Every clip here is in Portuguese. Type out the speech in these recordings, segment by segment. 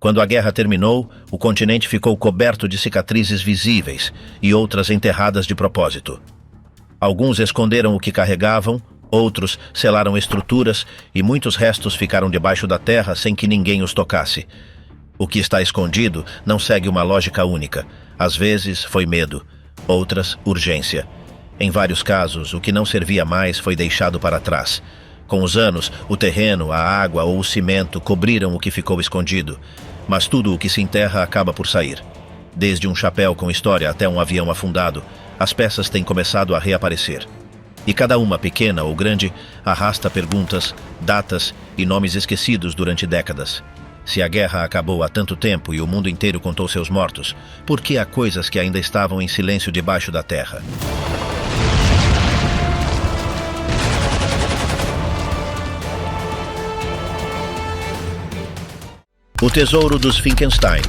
Quando a guerra terminou, o continente ficou coberto de cicatrizes visíveis e outras enterradas de propósito. Alguns esconderam o que carregavam, outros selaram estruturas e muitos restos ficaram debaixo da terra sem que ninguém os tocasse. O que está escondido não segue uma lógica única. Às vezes foi medo, outras urgência. Em vários casos, o que não servia mais foi deixado para trás. Com os anos, o terreno, a água ou o cimento cobriram o que ficou escondido, mas tudo o que se enterra acaba por sair. Desde um chapéu com história até um avião afundado, as peças têm começado a reaparecer. E cada uma, pequena ou grande, arrasta perguntas, datas e nomes esquecidos durante décadas. Se a guerra acabou há tanto tempo e o mundo inteiro contou seus mortos, por que há coisas que ainda estavam em silêncio debaixo da terra? O Tesouro dos Finkenstein.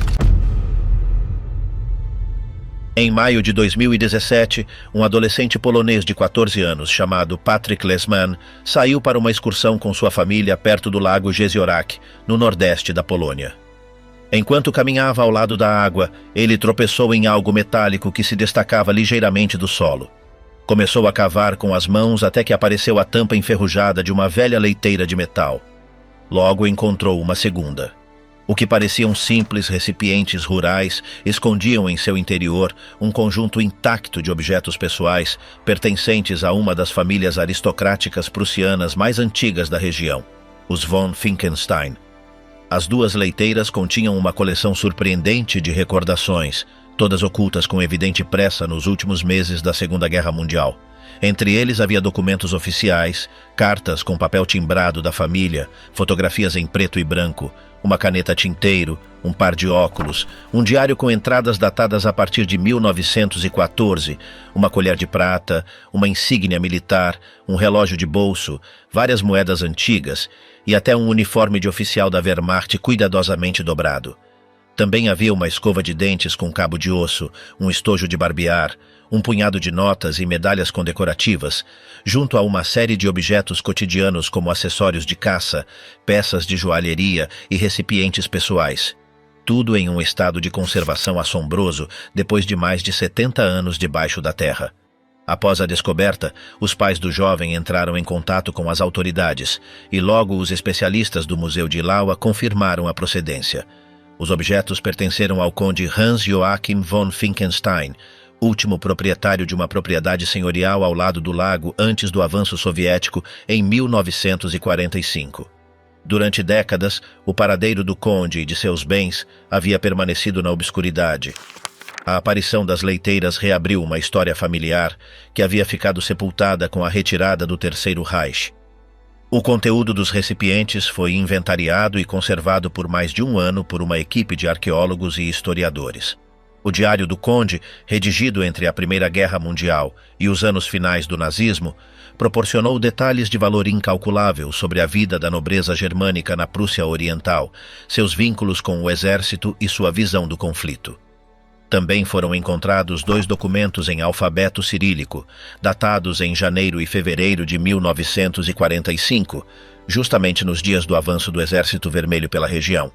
Em maio de 2017, um adolescente polonês de 14 anos, chamado Patrick Lesman, saiu para uma excursão com sua família perto do lago Jeziorek, no nordeste da Polônia. Enquanto caminhava ao lado da água, ele tropeçou em algo metálico que se destacava ligeiramente do solo. Começou a cavar com as mãos até que apareceu a tampa enferrujada de uma velha leiteira de metal. Logo encontrou uma segunda. O que pareciam simples recipientes rurais escondiam em seu interior um conjunto intacto de objetos pessoais pertencentes a uma das famílias aristocráticas prussianas mais antigas da região, os von Finkenstein. As duas leiteiras continham uma coleção surpreendente de recordações, todas ocultas com evidente pressa nos últimos meses da Segunda Guerra Mundial. Entre eles havia documentos oficiais, cartas com papel timbrado da família, fotografias em preto e branco, uma caneta tinteiro, um par de óculos, um diário com entradas datadas a partir de 1914, uma colher de prata, uma insígnia militar, um relógio de bolso, várias moedas antigas e até um uniforme de oficial da Wehrmacht cuidadosamente dobrado. Também havia uma escova de dentes com cabo de osso, um estojo de barbear, um punhado de notas e medalhas condecorativas, junto a uma série de objetos cotidianos como acessórios de caça, peças de joalheria e recipientes pessoais. Tudo em um estado de conservação assombroso depois de mais de 70 anos debaixo da terra. Após a descoberta, os pais do jovem entraram em contato com as autoridades e logo os especialistas do Museu de Ilawa confirmaram a procedência. Os objetos pertenceram ao conde Hans Joachim von Finkenstein, último proprietário de uma propriedade senhorial ao lado do lago antes do avanço soviético em 1945. Durante décadas, o paradeiro do conde e de seus bens havia permanecido na obscuridade. A aparição das leiteiras reabriu uma história familiar que havia ficado sepultada com a retirada do Terceiro Reich. O conteúdo dos recipientes foi inventariado e conservado por mais de um ano por uma equipe de arqueólogos e historiadores. O Diário do Conde, redigido entre a Primeira Guerra Mundial e os anos finais do nazismo, proporcionou detalhes de valor incalculável sobre a vida da nobreza germânica na Prússia Oriental, seus vínculos com o exército e sua visão do conflito. Também foram encontrados 2 documentos em alfabeto cirílico, datados em janeiro e fevereiro de 1945, justamente nos dias do avanço do Exército Vermelho pela região.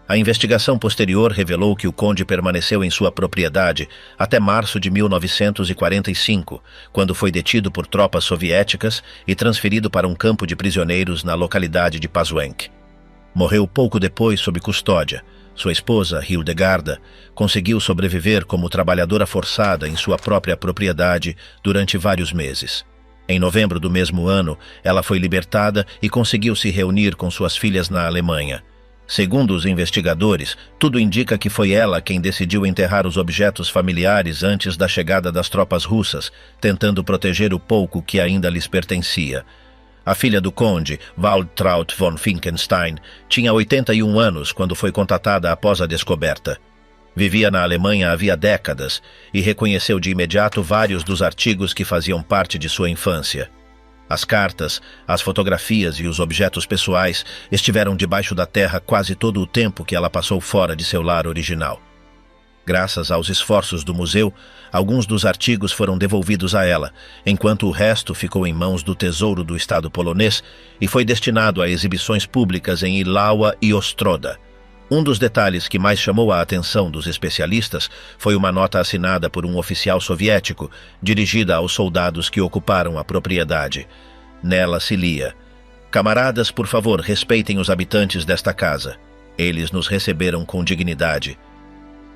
A investigação posterior revelou que o conde permaneceu em sua propriedade até março de 1945, quando foi detido por tropas soviéticas e transferido para um campo de prisioneiros na localidade de Pazwenk. Morreu pouco depois sob custódia. Sua esposa, Hildegarda, conseguiu sobreviver como trabalhadora forçada em sua própria propriedade durante vários meses. Em novembro do mesmo ano, ela foi libertada e conseguiu se reunir com suas filhas na Alemanha. Segundo os investigadores, tudo indica que foi ela quem decidiu enterrar os objetos familiares antes da chegada das tropas russas, tentando proteger o pouco que ainda lhes pertencia. A filha do conde, Waltraud von Finkenstein, tinha 81 anos quando foi contatada após a descoberta. Vivia na Alemanha havia décadas e reconheceu de imediato vários dos artigos que faziam parte de sua infância. As cartas, as fotografias e os objetos pessoais estiveram debaixo da terra quase todo o tempo que ela passou fora de seu lar original. Graças aos esforços do museu, alguns dos artigos foram devolvidos a ela, enquanto o resto ficou em mãos do Tesouro do Estado polonês e foi destinado a exibições públicas em Ilawa e Ostroda. Um dos detalhes que mais chamou a atenção dos especialistas foi uma nota assinada por um oficial soviético, dirigida aos soldados que ocuparam a propriedade. Nela se lia: "Camaradas, por favor, respeitem os habitantes desta casa. Eles nos receberam com dignidade."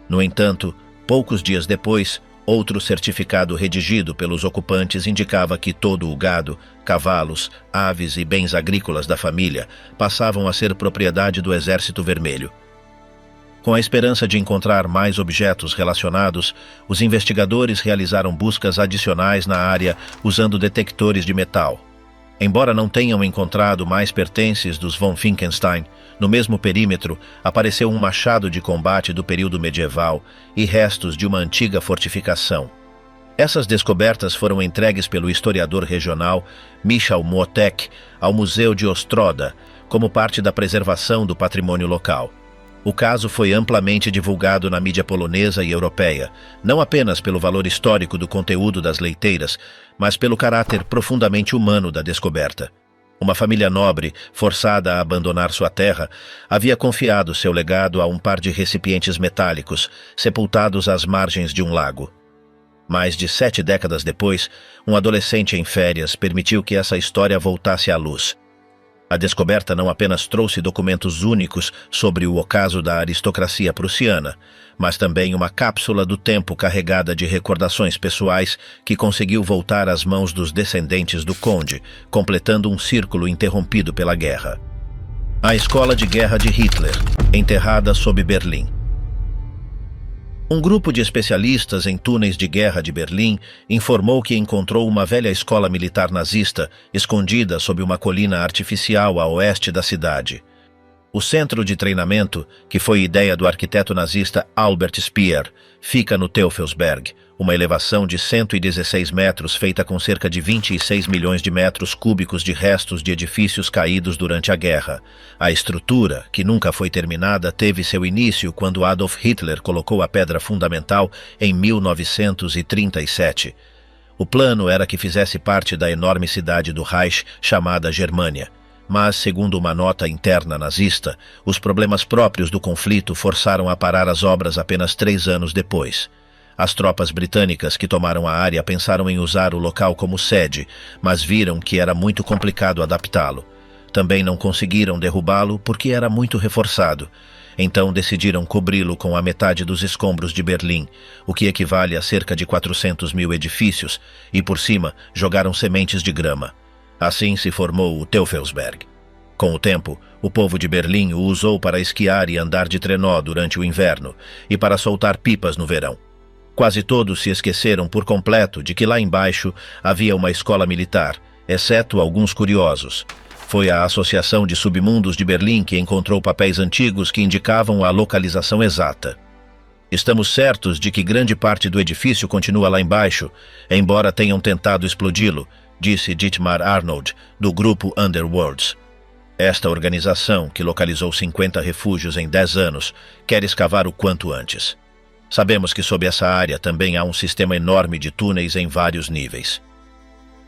No entanto, poucos dias depois, outro certificado redigido pelos ocupantes indicava que todo o gado, cavalos, aves e bens agrícolas da família passavam a ser propriedade do Exército Vermelho. Com a esperança de encontrar mais objetos relacionados, os investigadores realizaram buscas adicionais na área usando detectores de metal. Embora não tenham encontrado mais pertences dos von Finkenstein, no mesmo perímetro apareceu um machado de combate do período medieval e restos de uma antiga fortificação. Essas descobertas foram entregues pelo historiador regional Michał Młotek ao Museu de Ostroda, como parte da preservação do patrimônio local. O caso foi amplamente divulgado na mídia polonesa e europeia, não apenas pelo valor histórico do conteúdo das leiteiras, mas pelo caráter profundamente humano da descoberta. Uma família nobre, forçada a abandonar sua terra, havia confiado seu legado a um par de recipientes metálicos, sepultados às margens de um lago. Mais de 7 décadas depois, um adolescente em férias permitiu que essa história voltasse à luz. A descoberta não apenas trouxe documentos únicos sobre o ocaso da aristocracia prussiana, mas também uma cápsula do tempo carregada de recordações pessoais que conseguiu voltar às mãos dos descendentes do conde, completando um círculo interrompido pela guerra. A escola de guerra de Hitler, enterrada sob Berlim. Um grupo de especialistas em túneis de guerra de Berlim informou que encontrou uma velha escola militar nazista escondida sob uma colina artificial a oeste da cidade. O centro de treinamento, que foi ideia do arquiteto nazista Albert Speer, fica no Teufelsberg, uma elevação de 116 metros feita com cerca de 26 milhões de metros cúbicos de restos de edifícios caídos durante a guerra. A estrutura, que nunca foi terminada, teve seu início quando Adolf Hitler colocou a pedra fundamental em 1937. O plano era que fizesse parte da enorme cidade do Reich chamada Germânia. Mas, segundo uma nota interna nazista, os problemas próprios do conflito forçaram a parar as obras apenas 3 anos depois. As tropas britânicas que tomaram a área pensaram em usar o local como sede, mas viram que era muito complicado adaptá-lo. Também não conseguiram derrubá-lo porque era muito reforçado. Então decidiram cobri-lo com a metade dos escombros de Berlim, o que equivale a cerca de 400 mil edifícios, e por cima jogaram sementes de grama. Assim se formou o Teufelsberg. Com o tempo, o povo de Berlim o usou para esquiar e andar de trenó durante o inverno e para soltar pipas no verão. Quase todos se esqueceram por completo de que lá embaixo havia uma escola militar, exceto alguns curiosos. Foi a Associação de Submundos de Berlim que encontrou papéis antigos que indicavam a localização exata. Estamos certos de que grande parte do edifício continua lá embaixo, embora tenham tentado explodi-lo, disse Dietmar Arnold, do grupo Underworlds. Esta organização, que localizou 50 refúgios em 10 anos, quer escavar o quanto antes. Sabemos que sob essa área também há um sistema enorme de túneis em vários níveis.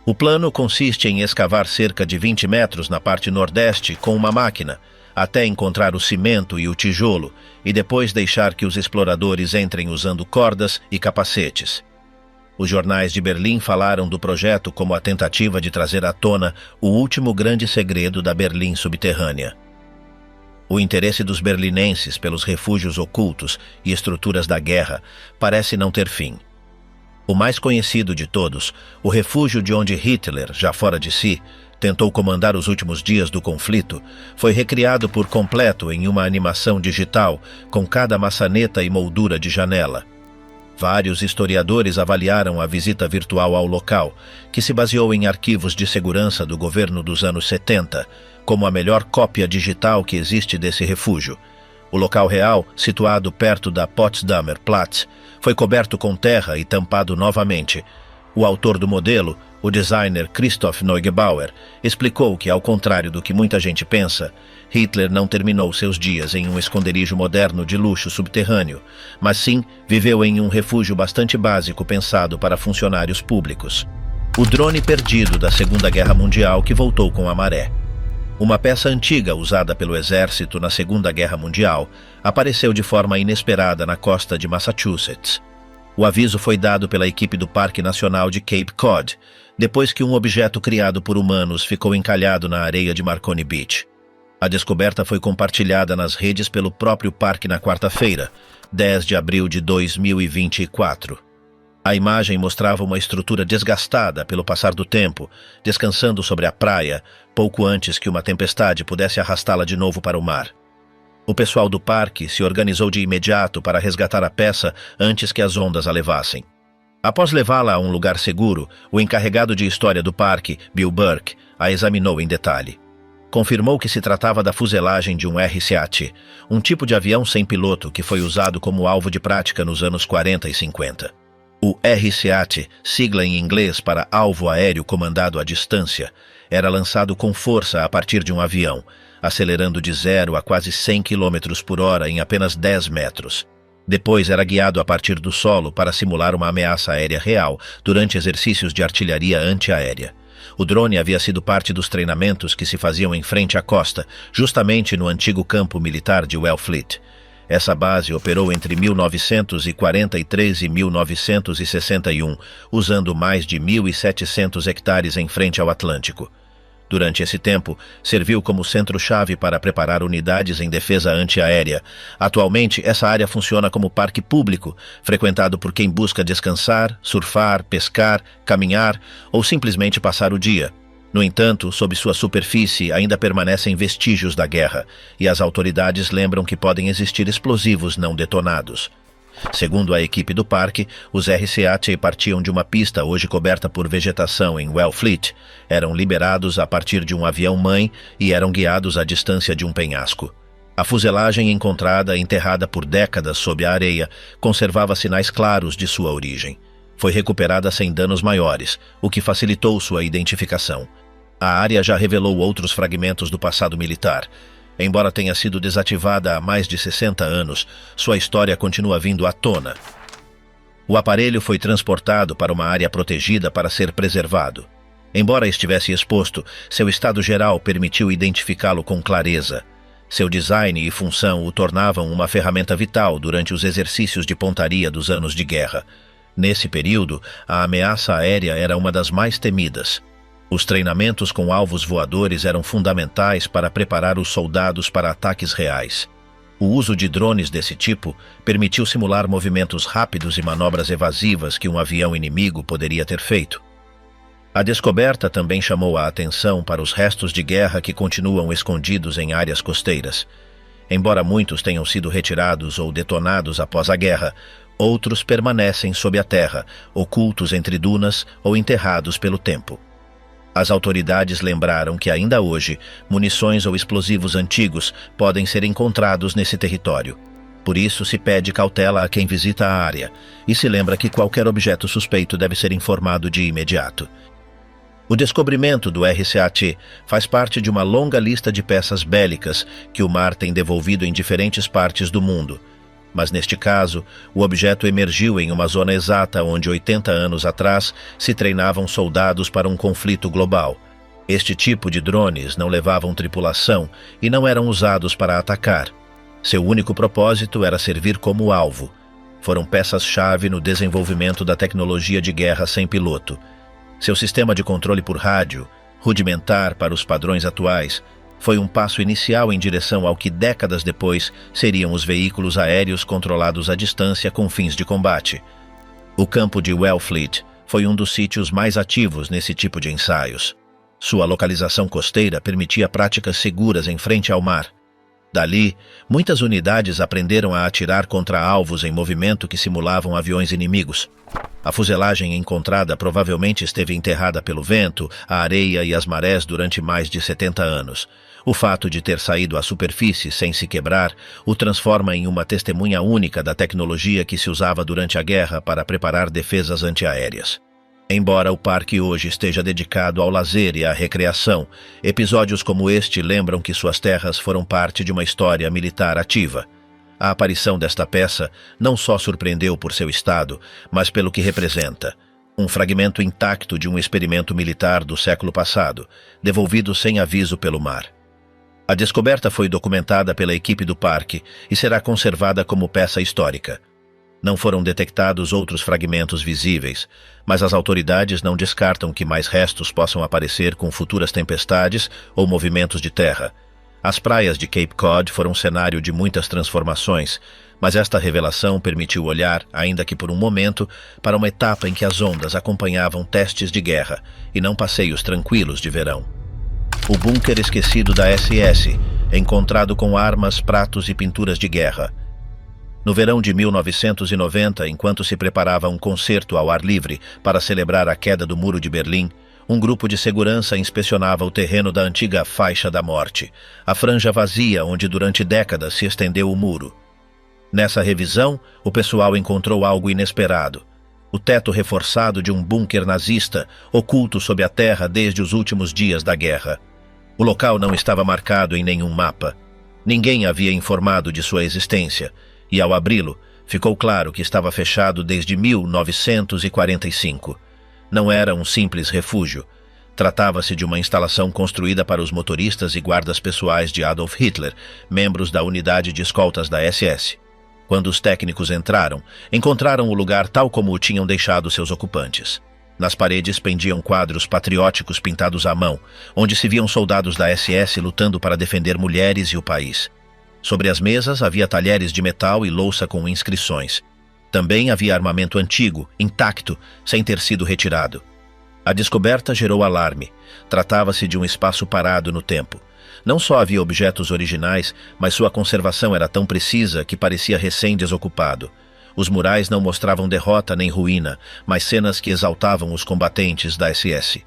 O plano consiste em escavar cerca de 20 metros na parte nordeste com uma máquina, até encontrar o cimento e o tijolo, e depois deixar que os exploradores entrem usando cordas e capacetes. Os jornais de Berlim falaram do projeto como a tentativa de trazer à tona o último grande segredo da Berlim subterrânea. O interesse dos berlinenses pelos refúgios ocultos e estruturas da guerra parece não ter fim. O mais conhecido de todos, o refúgio de onde Hitler, já fora de si, tentou comandar os últimos dias do conflito, foi recriado por completo em uma animação digital com cada maçaneta e moldura de janela. Vários historiadores avaliaram a visita virtual ao local, que se baseou em arquivos de segurança do governo dos anos 70, como a melhor cópia digital que existe desse refúgio. O local real, situado perto da Potsdamer Platz, foi coberto com terra e tampado novamente. O autor do modelo, o designer Christoph Neugebauer, explicou que, ao contrário do que muita gente pensa, Hitler não terminou seus dias em um esconderijo moderno de luxo subterrâneo, mas sim viveu em um refúgio bastante básico pensado para funcionários públicos. O drone perdido da Segunda Guerra Mundial que voltou com a maré. Uma peça antiga usada pelo exército na Segunda Guerra Mundial apareceu de forma inesperada na costa de Massachusetts. O aviso foi dado pela equipe do Parque Nacional de Cape Cod, depois que um objeto criado por humanos ficou encalhado na areia de Marconi Beach. A descoberta foi compartilhada nas redes pelo próprio parque na quarta-feira, 10 de abril de 2024. A imagem mostrava uma estrutura desgastada pelo passar do tempo, descansando sobre a praia, pouco antes que uma tempestade pudesse arrastá-la de novo para o mar. O pessoal do parque se organizou de imediato para resgatar a peça antes que as ondas a levassem. Após levá-la a um lugar seguro, o encarregado de história do parque, Bill Burke, a examinou em detalhe. Confirmou que se tratava da fuselagem de um RCAT, um tipo de avião sem piloto que foi usado como alvo de prática nos anos 40 e 50. O RCAT, sigla em inglês para Alvo Aéreo Comandado à Distância, era lançado com força a partir de um avião, acelerando de 0 a quase 100 km por hora em apenas 10 metros. Depois era guiado a partir do solo para simular uma ameaça aérea real durante exercícios de artilharia antiaérea. O drone havia sido parte dos treinamentos que se faziam em frente à costa, justamente no antigo campo militar de Wellfleet. Essa base operou entre 1943 e 1961, usando mais de 1.700 hectares em frente ao Atlântico. Durante esse tempo, serviu como centro-chave para preparar unidades em defesa antiaérea. Atualmente, essa área funciona como parque público, frequentado por quem busca descansar, surfar, pescar, caminhar ou simplesmente passar o dia. No entanto, sob sua superfície ainda permanecem vestígios da guerra, e as autoridades lembram que podem existir explosivos não detonados. Segundo a equipe do parque, os RCAT partiam de uma pista hoje coberta por vegetação em Wellfleet, eram liberados a partir de um avião-mãe e eram guiados à distância de um penhasco. A fuselagem encontrada enterrada por décadas sob a areia conservava sinais claros de sua origem. Foi recuperada sem danos maiores, o que facilitou sua identificação. A área já revelou outros fragmentos do passado militar. Embora tenha sido desativada há mais de 60 anos, sua história continua vindo à tona. O aparelho foi transportado para uma área protegida para ser preservado. Embora estivesse exposto, seu estado geral permitiu identificá-lo com clareza. Seu design e função o tornavam uma ferramenta vital durante os exercícios de pontaria dos anos de guerra. Nesse período, a ameaça aérea era uma das mais temidas. Os treinamentos com alvos voadores eram fundamentais para preparar os soldados para ataques reais. O uso de drones desse tipo permitiu simular movimentos rápidos e manobras evasivas que um avião inimigo poderia ter feito. A descoberta também chamou a atenção para os restos de guerra que continuam escondidos em áreas costeiras. Embora muitos tenham sido retirados ou detonados após a guerra, outros permanecem sob a terra, ocultos entre dunas ou enterrados pelo tempo. As autoridades lembraram que ainda hoje, munições ou explosivos antigos podem ser encontrados nesse território. Por isso, se pede cautela a quem visita a área e se lembra que qualquer objeto suspeito deve ser informado de imediato. O descobrimento do RCAT faz parte de uma longa lista de peças bélicas que o mar tem devolvido em diferentes partes do mundo. Mas neste caso, o objeto emergiu em uma zona exata onde 80 anos atrás se treinavam soldados para um conflito global. Este tipo de drones não levavam tripulação e não eram usados para atacar. Seu único propósito era servir como alvo. Foram peças-chave no desenvolvimento da tecnologia de guerra sem piloto. Seu sistema de controle por rádio, rudimentar para os padrões atuais, foi um passo inicial em direção ao que décadas depois seriam os veículos aéreos controlados à distância com fins de combate. O campo de Wellfleet foi um dos sítios mais ativos nesse tipo de ensaios. Sua localização costeira permitia práticas seguras em frente ao mar. Dali, muitas unidades aprenderam a atirar contra alvos em movimento que simulavam aviões inimigos. A fuselagem encontrada provavelmente esteve enterrada pelo vento, a areia e as marés durante mais de 70 anos. O fato de ter saído à superfície sem se quebrar o transforma em uma testemunha única da tecnologia que se usava durante a guerra para preparar defesas antiaéreas. Embora o parque hoje esteja dedicado ao lazer e à recreação, episódios como este lembram que suas terras foram parte de uma história militar ativa. A aparição desta peça não só surpreendeu por seu estado, mas pelo que representa. Um fragmento intacto de um experimento militar do século passado, devolvido sem aviso pelo mar. A descoberta foi documentada pela equipe do parque e será conservada como peça histórica. Não foram detectados outros fragmentos visíveis, mas as autoridades não descartam que mais restos possam aparecer com futuras tempestades ou movimentos de terra. As praias de Cape Cod foram cenário de muitas transformações, mas esta revelação permitiu olhar, ainda que por um momento, para uma etapa em que as ondas acompanhavam testes de guerra e não passeios tranquilos de verão. O bunker esquecido da SS, encontrado com armas, pratos e pinturas de guerra. No verão de 1990, enquanto se preparava um concerto ao ar livre para celebrar a queda do Muro de Berlim, um grupo de segurança inspecionava o terreno da antiga Faixa da Morte, a franja vazia onde durante décadas se estendeu o muro. Nessa revisão, o pessoal encontrou algo inesperado. O teto reforçado de um bunker nazista, oculto sob a terra desde os últimos dias da guerra. O local não estava marcado em nenhum mapa. Ninguém havia informado de sua existência, e ao abri-lo, ficou claro que estava fechado desde 1945. Não era um simples refúgio. Tratava-se de uma instalação construída para os motoristas e guardas pessoais de Adolf Hitler, membros da unidade de escoltas da SS. Quando os técnicos encontraram o lugar tal como o tinham deixado seus ocupantes. Nas paredes pendiam quadros patrióticos pintados à mão, onde se viam soldados da SS lutando para defender mulheres e o país. Sobre as mesas havia talheres de metal e louça com inscrições. Também havia armamento antigo, intacto, sem ter sido retirado. A descoberta gerou alarme. Tratava-se de um espaço parado no tempo. Não só havia objetos originais, mas sua conservação era tão precisa que parecia recém-desocupado. Os murais não mostravam derrota nem ruína, mas cenas que exaltavam os combatentes da SS.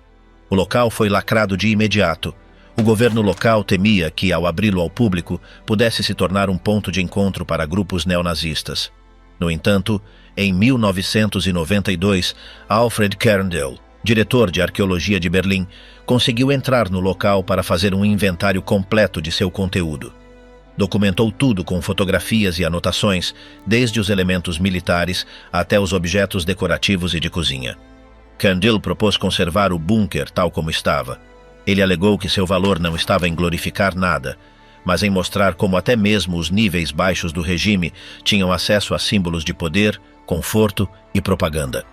O local foi lacrado de imediato. O governo local temia que, ao abri-lo ao público, pudesse se tornar um ponto de encontro para grupos neonazistas. No entanto, em 1992, Alfred Kerndl, diretor de arqueologia de Berlim, conseguiu entrar no local para fazer um inventário completo de seu conteúdo. Documentou tudo com fotografias e anotações, desde os elementos militares até os objetos decorativos e de cozinha. Kerndl propôs conservar o bunker tal como estava. Ele alegou que seu valor não estava em glorificar nada, mas em mostrar como até mesmo os níveis baixos do regime tinham acesso a símbolos de poder, conforto e propaganda.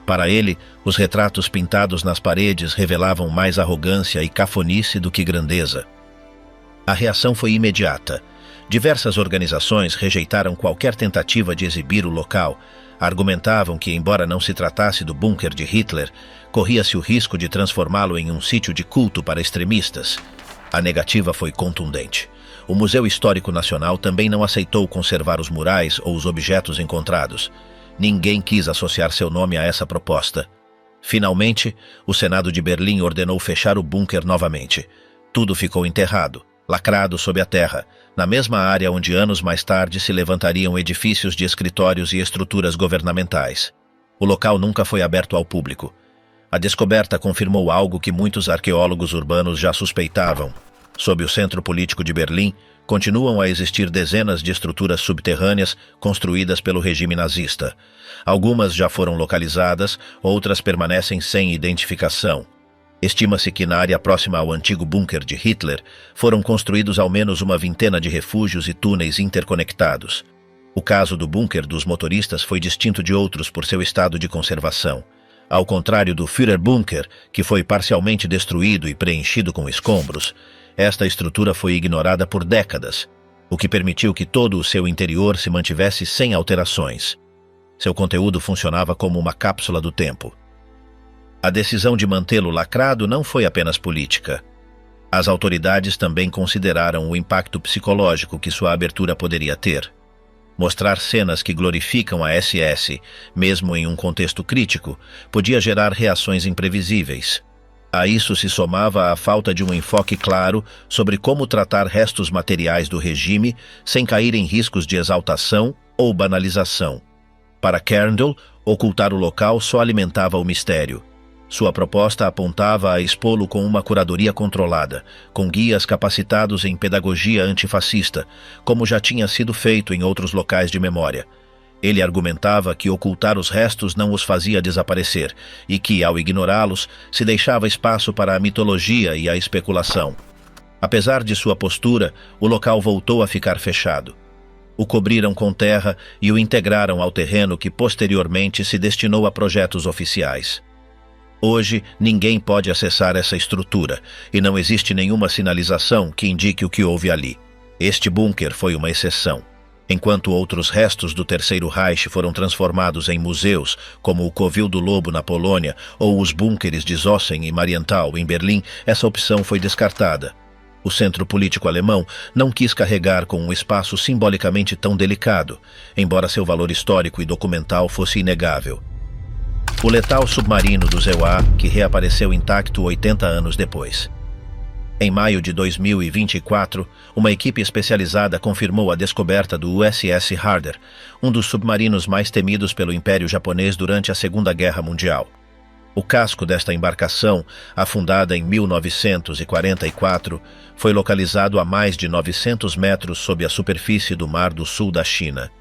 Para ele, os retratos pintados nas paredes revelavam mais arrogância e cafonice do que grandeza. A reação foi imediata. Diversas organizações rejeitaram qualquer tentativa de exibir o local. Argumentavam que, embora não se tratasse do bunker de Hitler, corria-se o risco de transformá-lo em um sítio de culto para extremistas. A negativa foi contundente. O Museu Histórico Nacional também não aceitou conservar os murais ou os objetos encontrados. Ninguém quis associar seu nome a essa proposta. Finalmente, o Senado de Berlim ordenou fechar o bunker novamente. Tudo ficou enterrado, lacrado sob a terra, na mesma área onde anos mais tarde se levantariam edifícios de escritórios e estruturas governamentais. O local nunca foi aberto ao público. A descoberta confirmou algo que muitos arqueólogos urbanos já suspeitavam. Sob o centro político de Berlim, continuam a existir dezenas de estruturas subterrâneas construídas pelo regime nazista. Algumas já foram localizadas, outras permanecem sem identificação. Estima-se que na área próxima ao antigo bunker de Hitler foram construídos ao menos uma vintena de refúgios e túneis interconectados. O caso do bunker dos motoristas foi distinto de outros por seu estado de conservação. Ao contrário do Führerbunker, que foi parcialmente destruído e preenchido com escombros, esta estrutura foi ignorada por décadas, o que permitiu que todo o seu interior se mantivesse sem alterações. Seu conteúdo funcionava como uma cápsula do tempo. A decisão de mantê-lo lacrado não foi apenas política. As autoridades também consideraram o impacto psicológico que sua abertura poderia ter. Mostrar cenas que glorificam a SS, mesmo em um contexto crítico, podia gerar reações imprevisíveis. A isso se somava a falta de um enfoque claro sobre como tratar restos materiais do regime sem cair em riscos de exaltação ou banalização. Para Kerndl, ocultar o local só alimentava o mistério. Sua proposta apontava a expô-lo com uma curadoria controlada, com guias capacitados em pedagogia antifascista, como já tinha sido feito em outros locais de memória. Ele argumentava que ocultar os restos não os fazia desaparecer e que, ao ignorá-los, se deixava espaço para a mitologia e a especulação. Apesar de sua postura, o local voltou a ficar fechado. O cobriram com terra e o integraram ao terreno que posteriormente se destinou a projetos oficiais. Hoje, ninguém pode acessar essa estrutura e não existe nenhuma sinalização que indique o que houve ali. Este bunker foi uma exceção. Enquanto outros restos do Terceiro Reich foram transformados em museus, como o Covil do Lobo na Polônia ou os búnkeres de Zossen e Marienthal em Berlim, essa opção foi descartada. O centro político alemão não quis carregar com um espaço simbolicamente tão delicado, embora seu valor histórico e documental fosse inegável. O letal submarino do ZEUA, que reapareceu intacto 80 anos depois. Em maio de 2024, uma equipe especializada confirmou a descoberta do USS Harder, um dos submarinos mais temidos pelo Império Japonês durante a Segunda Guerra Mundial. O casco desta embarcação, afundada em 1944, foi localizado a mais de 900 metros sob a superfície do Mar do Sul da China.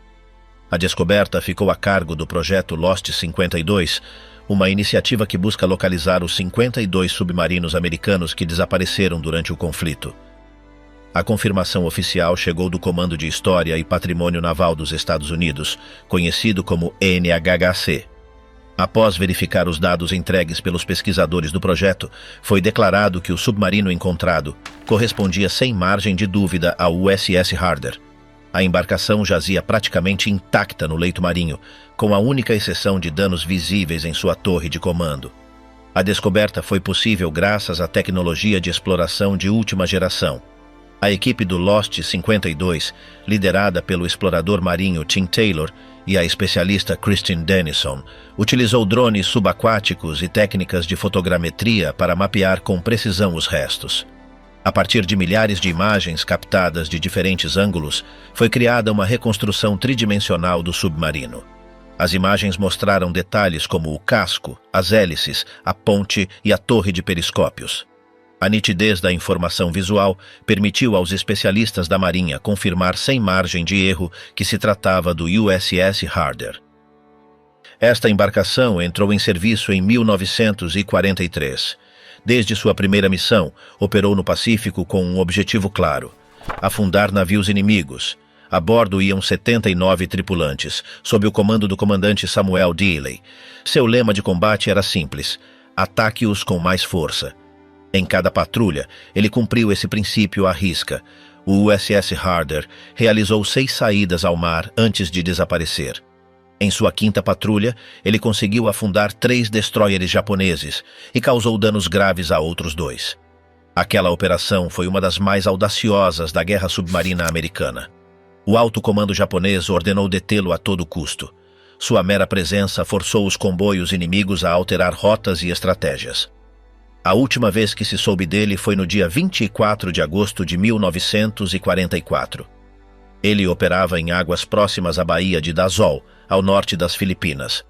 A descoberta ficou a cargo do projeto Lost 52, uma iniciativa que busca localizar os 52 submarinos americanos que desapareceram durante o conflito. A confirmação oficial chegou do Comando de História e Patrimônio Naval dos Estados Unidos, conhecido como NHHC. Após verificar os dados entregues pelos pesquisadores do projeto, foi declarado que o submarino encontrado correspondia sem margem de dúvida ao USS Harder. A embarcação jazia praticamente intacta no leito marinho, com a única exceção de danos visíveis em sua torre de comando. A descoberta foi possível graças à tecnologia de exploração de última geração. A equipe do Lost 52, liderada pelo explorador marinho Tim Taylor e a especialista Christine Dennison, utilizou drones subaquáticos e técnicas de fotogrametria para mapear com precisão os restos. A partir de milhares de imagens captadas de diferentes ângulos, foi criada uma reconstrução tridimensional do submarino. As imagens mostraram detalhes como o casco, as hélices, a ponte e a torre de periscópios. A nitidez da informação visual permitiu aos especialistas da Marinha confirmar sem margem de erro que se tratava do USS Harder. Esta embarcação entrou em serviço em 1943. Desde sua primeira missão, operou no Pacífico com um objetivo claro: afundar navios inimigos. A bordo iam 79 tripulantes, sob o comando do comandante Samuel Dealey. Seu lema de combate era simples: ataque-os com mais força. Em cada patrulha, ele cumpriu esse princípio à risca. O USS Harder realizou 6 saídas ao mar antes de desaparecer. Em sua 5ª patrulha, ele conseguiu afundar 3 destroyers japoneses e causou danos graves a outros 2. Aquela operação foi uma das mais audaciosas da guerra submarina americana. O alto comando japonês ordenou detê-lo a todo custo. Sua mera presença forçou os comboios inimigos a alterar rotas e estratégias. A última vez que se soube dele foi no dia 24 de agosto de 1944. Ele operava em águas próximas à Baía de Dazol, ao norte das Filipinas.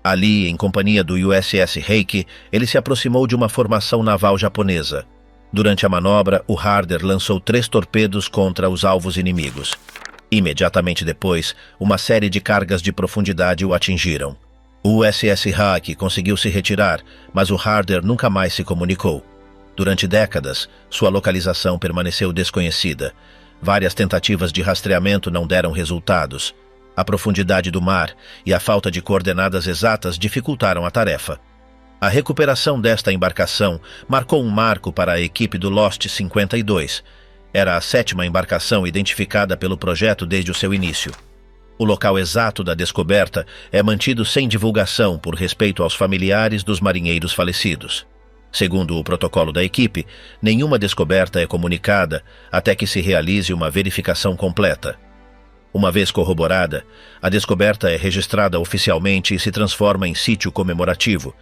Ali, em companhia do USS Heike, ele se aproximou de uma formação naval japonesa. Durante a manobra, o Harder lançou 3 torpedos contra os alvos inimigos. Imediatamente depois, uma série de cargas de profundidade o atingiram. O USS Heike conseguiu se retirar, mas o Harder nunca mais se comunicou. Durante décadas, sua localização permaneceu desconhecida. Várias tentativas de rastreamento não deram resultados. A profundidade do mar e a falta de coordenadas exatas dificultaram a tarefa. A recuperação desta embarcação marcou um marco para a equipe do Lost 52. Era a 7ª embarcação identificada pelo projeto desde o seu início. O local exato da descoberta é mantido sem divulgação por respeito aos familiares dos marinheiros falecidos. Segundo o protocolo da equipe, nenhuma descoberta é comunicada até que se realize uma verificação completa. Uma vez corroborada, a descoberta é registrada oficialmente e se transforma em sítio comemorativo.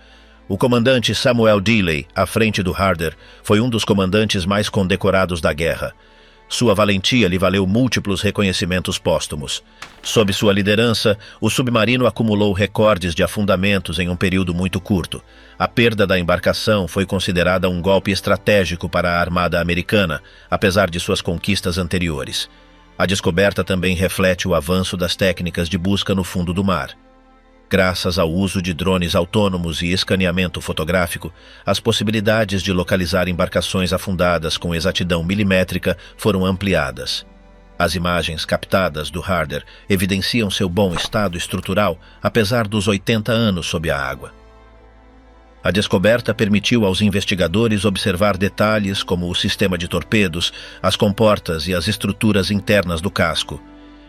O comandante Samuel Dealey, à frente do Harder, foi um dos comandantes mais condecorados da guerra. Sua valentia lhe valeu múltiplos reconhecimentos póstumos. Sob sua liderança, o submarino acumulou recordes de afundamentos em um período muito curto. A perda da embarcação foi considerada um golpe estratégico para a Armada Americana, apesar de suas conquistas anteriores. A descoberta também reflete o avanço das técnicas de busca no fundo do mar. Graças ao uso de drones autônomos e escaneamento fotográfico, as possibilidades de localizar embarcações afundadas com exatidão milimétrica foram ampliadas. As imagens captadas do Harder evidenciam seu bom estado estrutural, apesar dos 80 anos sob a água. A descoberta permitiu aos investigadores observar detalhes como o sistema de torpedos, as comportas e as estruturas internas do casco.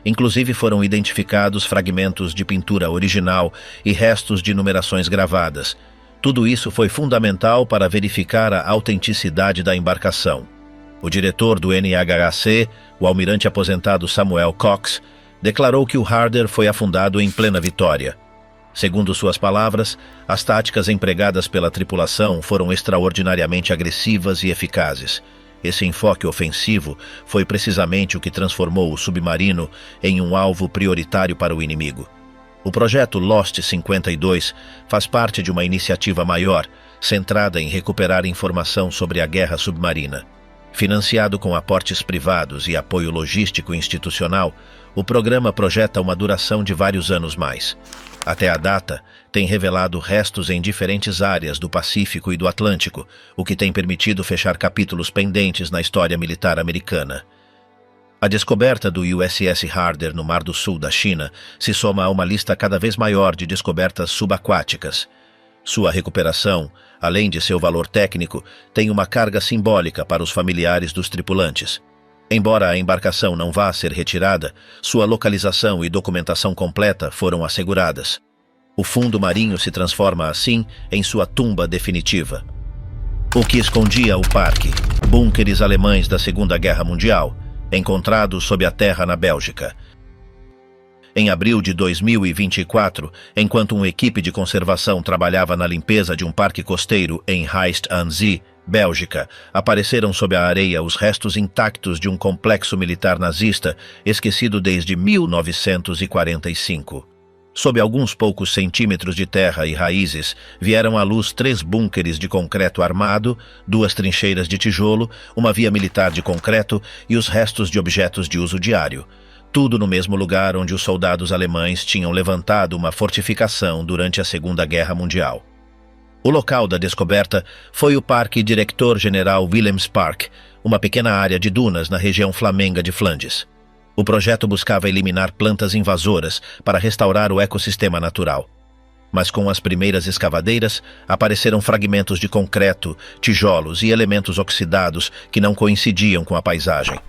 Inclusive foram identificados fragmentos de pintura original e restos de numerações gravadas. Tudo isso foi fundamental para verificar a autenticidade da embarcação. O diretor do NHHC, o almirante aposentado Samuel Cox, declarou que o Harder foi afundado em plena vitória. Segundo suas palavras, as táticas empregadas pela tripulação foram extraordinariamente agressivas e eficazes. Esse enfoque ofensivo foi precisamente o que transformou o submarino em um alvo prioritário para o inimigo. O projeto Lost 52 faz parte de uma iniciativa maior, centrada em recuperar informação sobre a guerra submarina. Financiado com aportes privados e apoio logístico institucional, o programa projeta uma duração de vários anos mais. Até a data, tem revelado restos em diferentes áreas do Pacífico e do Atlântico, o que tem permitido fechar capítulos pendentes na história militar americana. A descoberta do USS Harder no Mar do Sul da China se soma a uma lista cada vez maior de descobertas subaquáticas. Sua recuperação, além de seu valor técnico, tem uma carga simbólica para os familiares dos tripulantes. Embora a embarcação não vá ser retirada, sua localização e documentação completa foram asseguradas. O fundo marinho se transforma, assim, em sua tumba definitiva. O que escondia o parque? Búnkeres alemães da Segunda Guerra Mundial, encontrados sob a terra na Bélgica. Em abril de 2024, enquanto uma equipe de conservação trabalhava na limpeza de um parque costeiro em Heist aan Zee, Bélgica, apareceram sob a areia os restos intactos de um complexo militar nazista esquecido desde 1945. Sob alguns poucos centímetros de terra e raízes, vieram à luz 3 búnkeres de concreto armado, 2 trincheiras de tijolo, uma via militar de concreto e os restos de objetos de uso diário. Tudo no mesmo lugar onde os soldados alemães tinham levantado uma fortificação durante a Segunda Guerra Mundial. O local da descoberta foi o Parque Director-General Willems Park, uma pequena área de dunas na região flamenga de Flandes. O projeto buscava eliminar plantas invasoras para restaurar o ecossistema natural. Mas com as primeiras escavadeiras, apareceram fragmentos de concreto, tijolos e elementos oxidados que não coincidiam com a paisagem.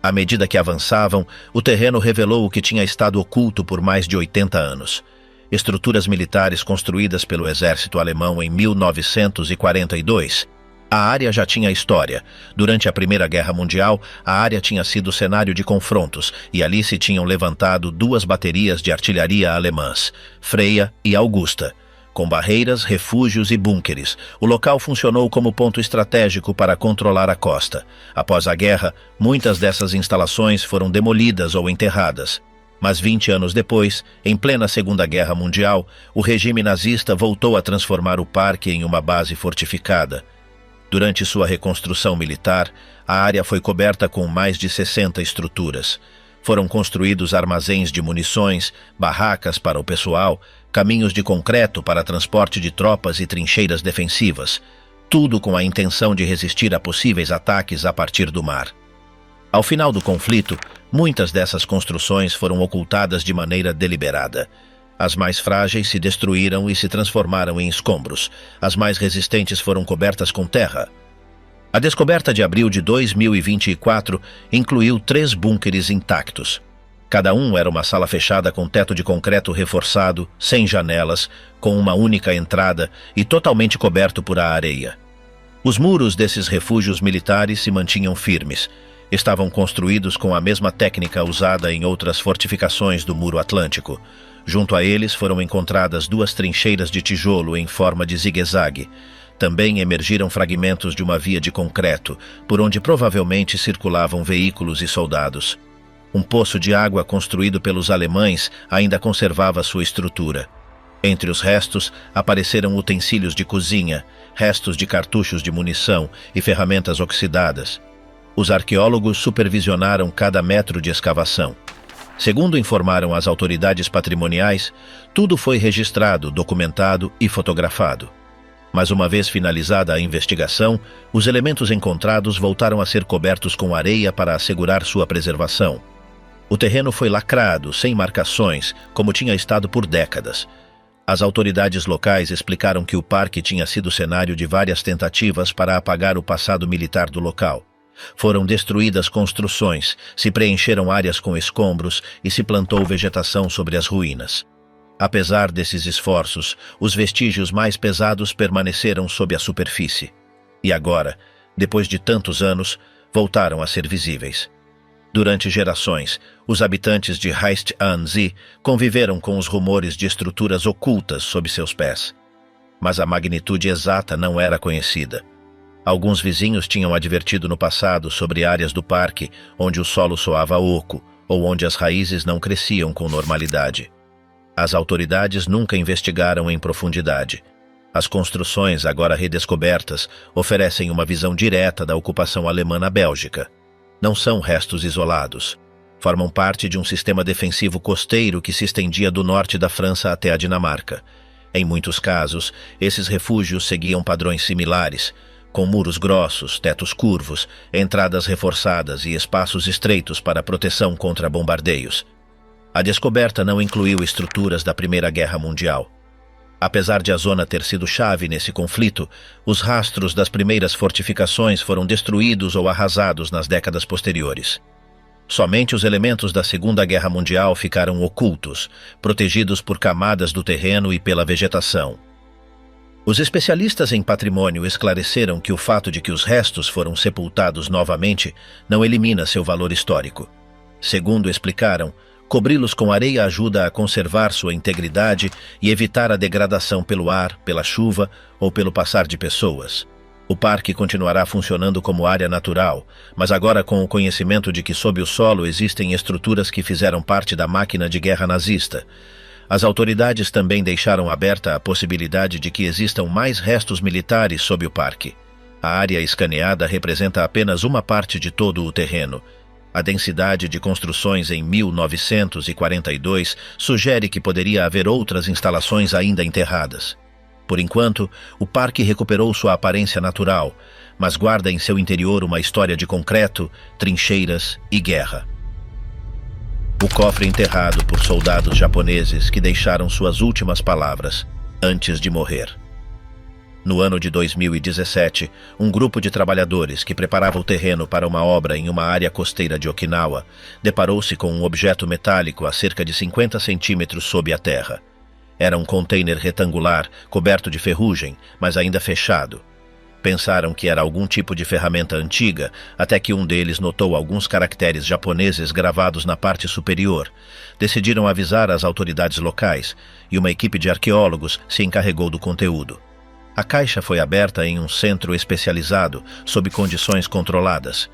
À medida que avançavam, o terreno revelou o que tinha estado oculto por mais de 80 anos. Estruturas militares construídas pelo exército alemão em 1942. A área já tinha história. Durante a Primeira Guerra Mundial, a área tinha sido cenário de confrontos e ali se tinham levantado 2 baterias de artilharia alemãs, Freya e Augusta. Com barreiras, refúgios e búnkeres, o local funcionou como ponto estratégico para controlar a costa. Após a guerra, muitas dessas instalações foram demolidas ou enterradas. Mas 20 anos depois, em plena Segunda Guerra Mundial, o regime nazista voltou a transformar o parque em uma base fortificada. Durante sua reconstrução militar, a área foi coberta com mais de 60 estruturas. Foram construídos armazéns de munições, barracas para o pessoal, caminhos de concreto para transporte de tropas e trincheiras defensivas, tudo com a intenção de resistir a possíveis ataques a partir do mar. Ao final do conflito, muitas dessas construções foram ocultadas de maneira deliberada. As mais frágeis se destruíram e se transformaram em escombros. As mais resistentes foram cobertas com terra. A descoberta de abril de 2024 incluiu 3 búnkeres intactos. Cada um era uma sala fechada com teto de concreto reforçado, sem janelas, com uma única entrada e totalmente coberto por a areia. Os muros desses refúgios militares se mantinham firmes. Estavam construídos com a mesma técnica usada em outras fortificações do Muro Atlântico. Junto a eles foram encontradas 2 trincheiras de tijolo em forma de zigue-zague. Também emergiram fragmentos de uma via de concreto, por onde provavelmente circulavam veículos e soldados. Um poço de água construído pelos alemães ainda conservava sua estrutura. Entre os restos, apareceram utensílios de cozinha, restos de cartuchos de munição e ferramentas oxidadas. Os arqueólogos supervisionaram cada metro de escavação. Segundo informaram as autoridades patrimoniais, tudo foi registrado, documentado e fotografado. Mas uma vez finalizada a investigação, os elementos encontrados voltaram a ser cobertos com areia para assegurar sua preservação. O terreno foi lacrado, sem marcações, como tinha estado por décadas. As autoridades locais explicaram que o parque tinha sido cenário de várias tentativas para apagar o passado militar do local. Foram destruídas construções, se preencheram áreas com escombros e se plantou vegetação sobre as ruínas. Apesar desses esforços, os vestígios mais pesados permaneceram sob a superfície. E agora, depois de tantos anos, voltaram a ser visíveis. Durante gerações, os habitantes de Heist an See conviveram com os rumores de estruturas ocultas sob seus pés. Mas a magnitude exata não era conhecida. Alguns vizinhos tinham advertido no passado sobre áreas do parque onde o solo soava oco ou onde as raízes não cresciam com normalidade. As autoridades nunca investigaram em profundidade. As construções, agora redescobertas, oferecem uma visão direta da ocupação alemã na Bélgica. Não são restos isolados. Formam parte de um sistema defensivo costeiro que se estendia do norte da França até a Dinamarca. Em muitos casos, esses refúgios seguiam padrões similares, com muros grossos, tetos curvos, entradas reforçadas e espaços estreitos para proteção contra bombardeios. A descoberta não incluiu estruturas da Primeira Guerra Mundial. Apesar de a zona ter sido chave nesse conflito, os rastros das primeiras fortificações foram destruídos ou arrasados nas décadas posteriores. Somente os elementos da Segunda Guerra Mundial ficaram ocultos, protegidos por camadas do terreno e pela vegetação. Os especialistas em patrimônio esclareceram que o fato de que os restos foram sepultados novamente não elimina seu valor histórico. Segundo explicaram, cobri-los com areia ajuda a conservar sua integridade e evitar a degradação pelo ar, pela chuva ou pelo passar de pessoas. O parque continuará funcionando como área natural, mas agora com o conhecimento de que sob o solo existem estruturas que fizeram parte da máquina de guerra nazista. As autoridades também deixaram aberta a possibilidade de que existam mais restos militares sob o parque. A área escaneada representa apenas uma parte de todo o terreno. A densidade de construções em 1942 sugere que poderia haver outras instalações ainda enterradas. Por enquanto, o parque recuperou sua aparência natural, mas guarda em seu interior uma história de concreto, trincheiras e guerra. O cofre enterrado por soldados japoneses que deixaram suas últimas palavras antes de morrer. No ano de 2017, um grupo de trabalhadores que preparava o terreno para uma obra em uma área costeira de Okinawa deparou-se com um objeto metálico a cerca de 50 centímetros sob a terra. Era um container retangular, coberto de ferrugem, mas ainda fechado. Pensaram que era algum tipo de ferramenta antiga, até que um deles notou alguns caracteres japoneses gravados na parte superior. Decidiram avisar as autoridades locais, e uma equipe de arqueólogos se encarregou do conteúdo. A caixa foi aberta em um centro especializado, sob condições controladas.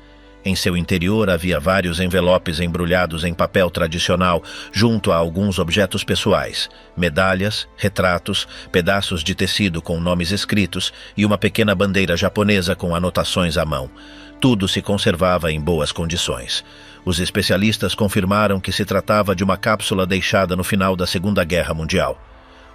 Em seu interior havia vários envelopes embrulhados em papel tradicional, junto a alguns objetos pessoais, medalhas, retratos, pedaços de tecido com nomes escritos e uma pequena bandeira japonesa com anotações à mão. Tudo se conservava em boas condições. Os especialistas confirmaram que se tratava de uma cápsula deixada no final da Segunda Guerra Mundial.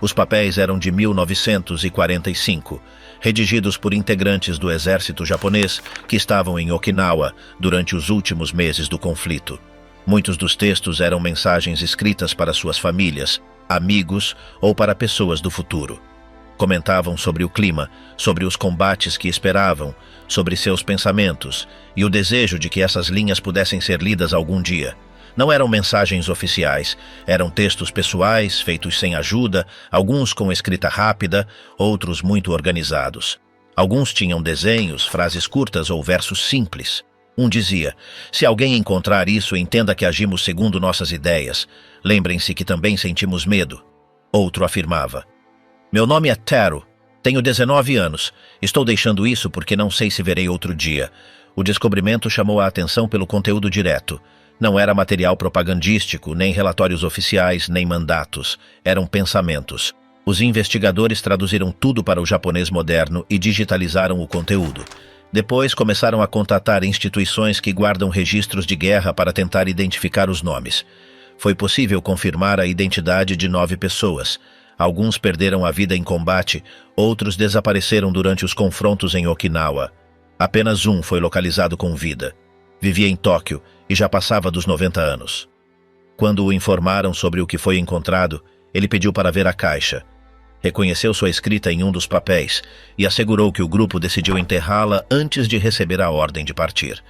Os papéis eram de 1945, redigidos por integrantes do exército japonês que estavam em Okinawa durante os últimos meses do conflito. Muitos dos textos eram mensagens escritas para suas famílias, amigos ou para pessoas do futuro. Comentavam sobre o clima, sobre os combates que esperavam, sobre seus pensamentos e o desejo de que essas linhas pudessem ser lidas algum dia. Não eram mensagens oficiais, eram textos pessoais, feitos sem ajuda, alguns com escrita rápida, outros muito organizados. Alguns tinham desenhos, frases curtas ou versos simples. Um dizia: se alguém encontrar isso, entenda que agimos segundo nossas ideias. Lembrem-se que também sentimos medo. Outro afirmava: meu nome é Taro, tenho 19 anos, estou deixando isso porque não sei se verei outro dia. O descobrimento chamou a atenção pelo conteúdo direto. Não era material propagandístico, nem relatórios oficiais, nem mandatos. Eram pensamentos. Os investigadores traduziram tudo para o japonês moderno e digitalizaram o conteúdo. Depois começaram a contatar instituições que guardam registros de guerra para tentar identificar os nomes. Foi possível confirmar a identidade de 9 pessoas. Alguns perderam a vida em combate, outros desapareceram durante os confrontos em Okinawa. Apenas um foi localizado com vida. Vivia em Tóquio e já passava dos 90 anos. Quando o informaram sobre o que foi encontrado, ele pediu para ver a caixa. Reconheceu sua escrita em um dos papéis e assegurou que o grupo decidiu enterrá-la antes de receber a ordem de partir.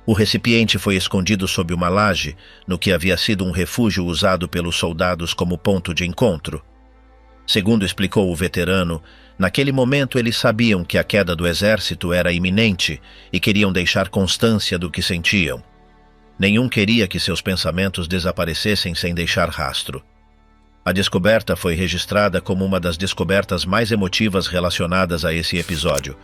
O recipiente foi escondido sob uma laje, no que havia sido um refúgio usado pelos soldados como ponto de encontro. Segundo explicou o veterano, naquele momento eles sabiam que a queda do exército era iminente e queriam deixar constância do que sentiam. Nenhum queria que seus pensamentos desaparecessem sem deixar rastro. A descoberta foi registrada como uma das descobertas mais emotivas relacionadas a esse episódio.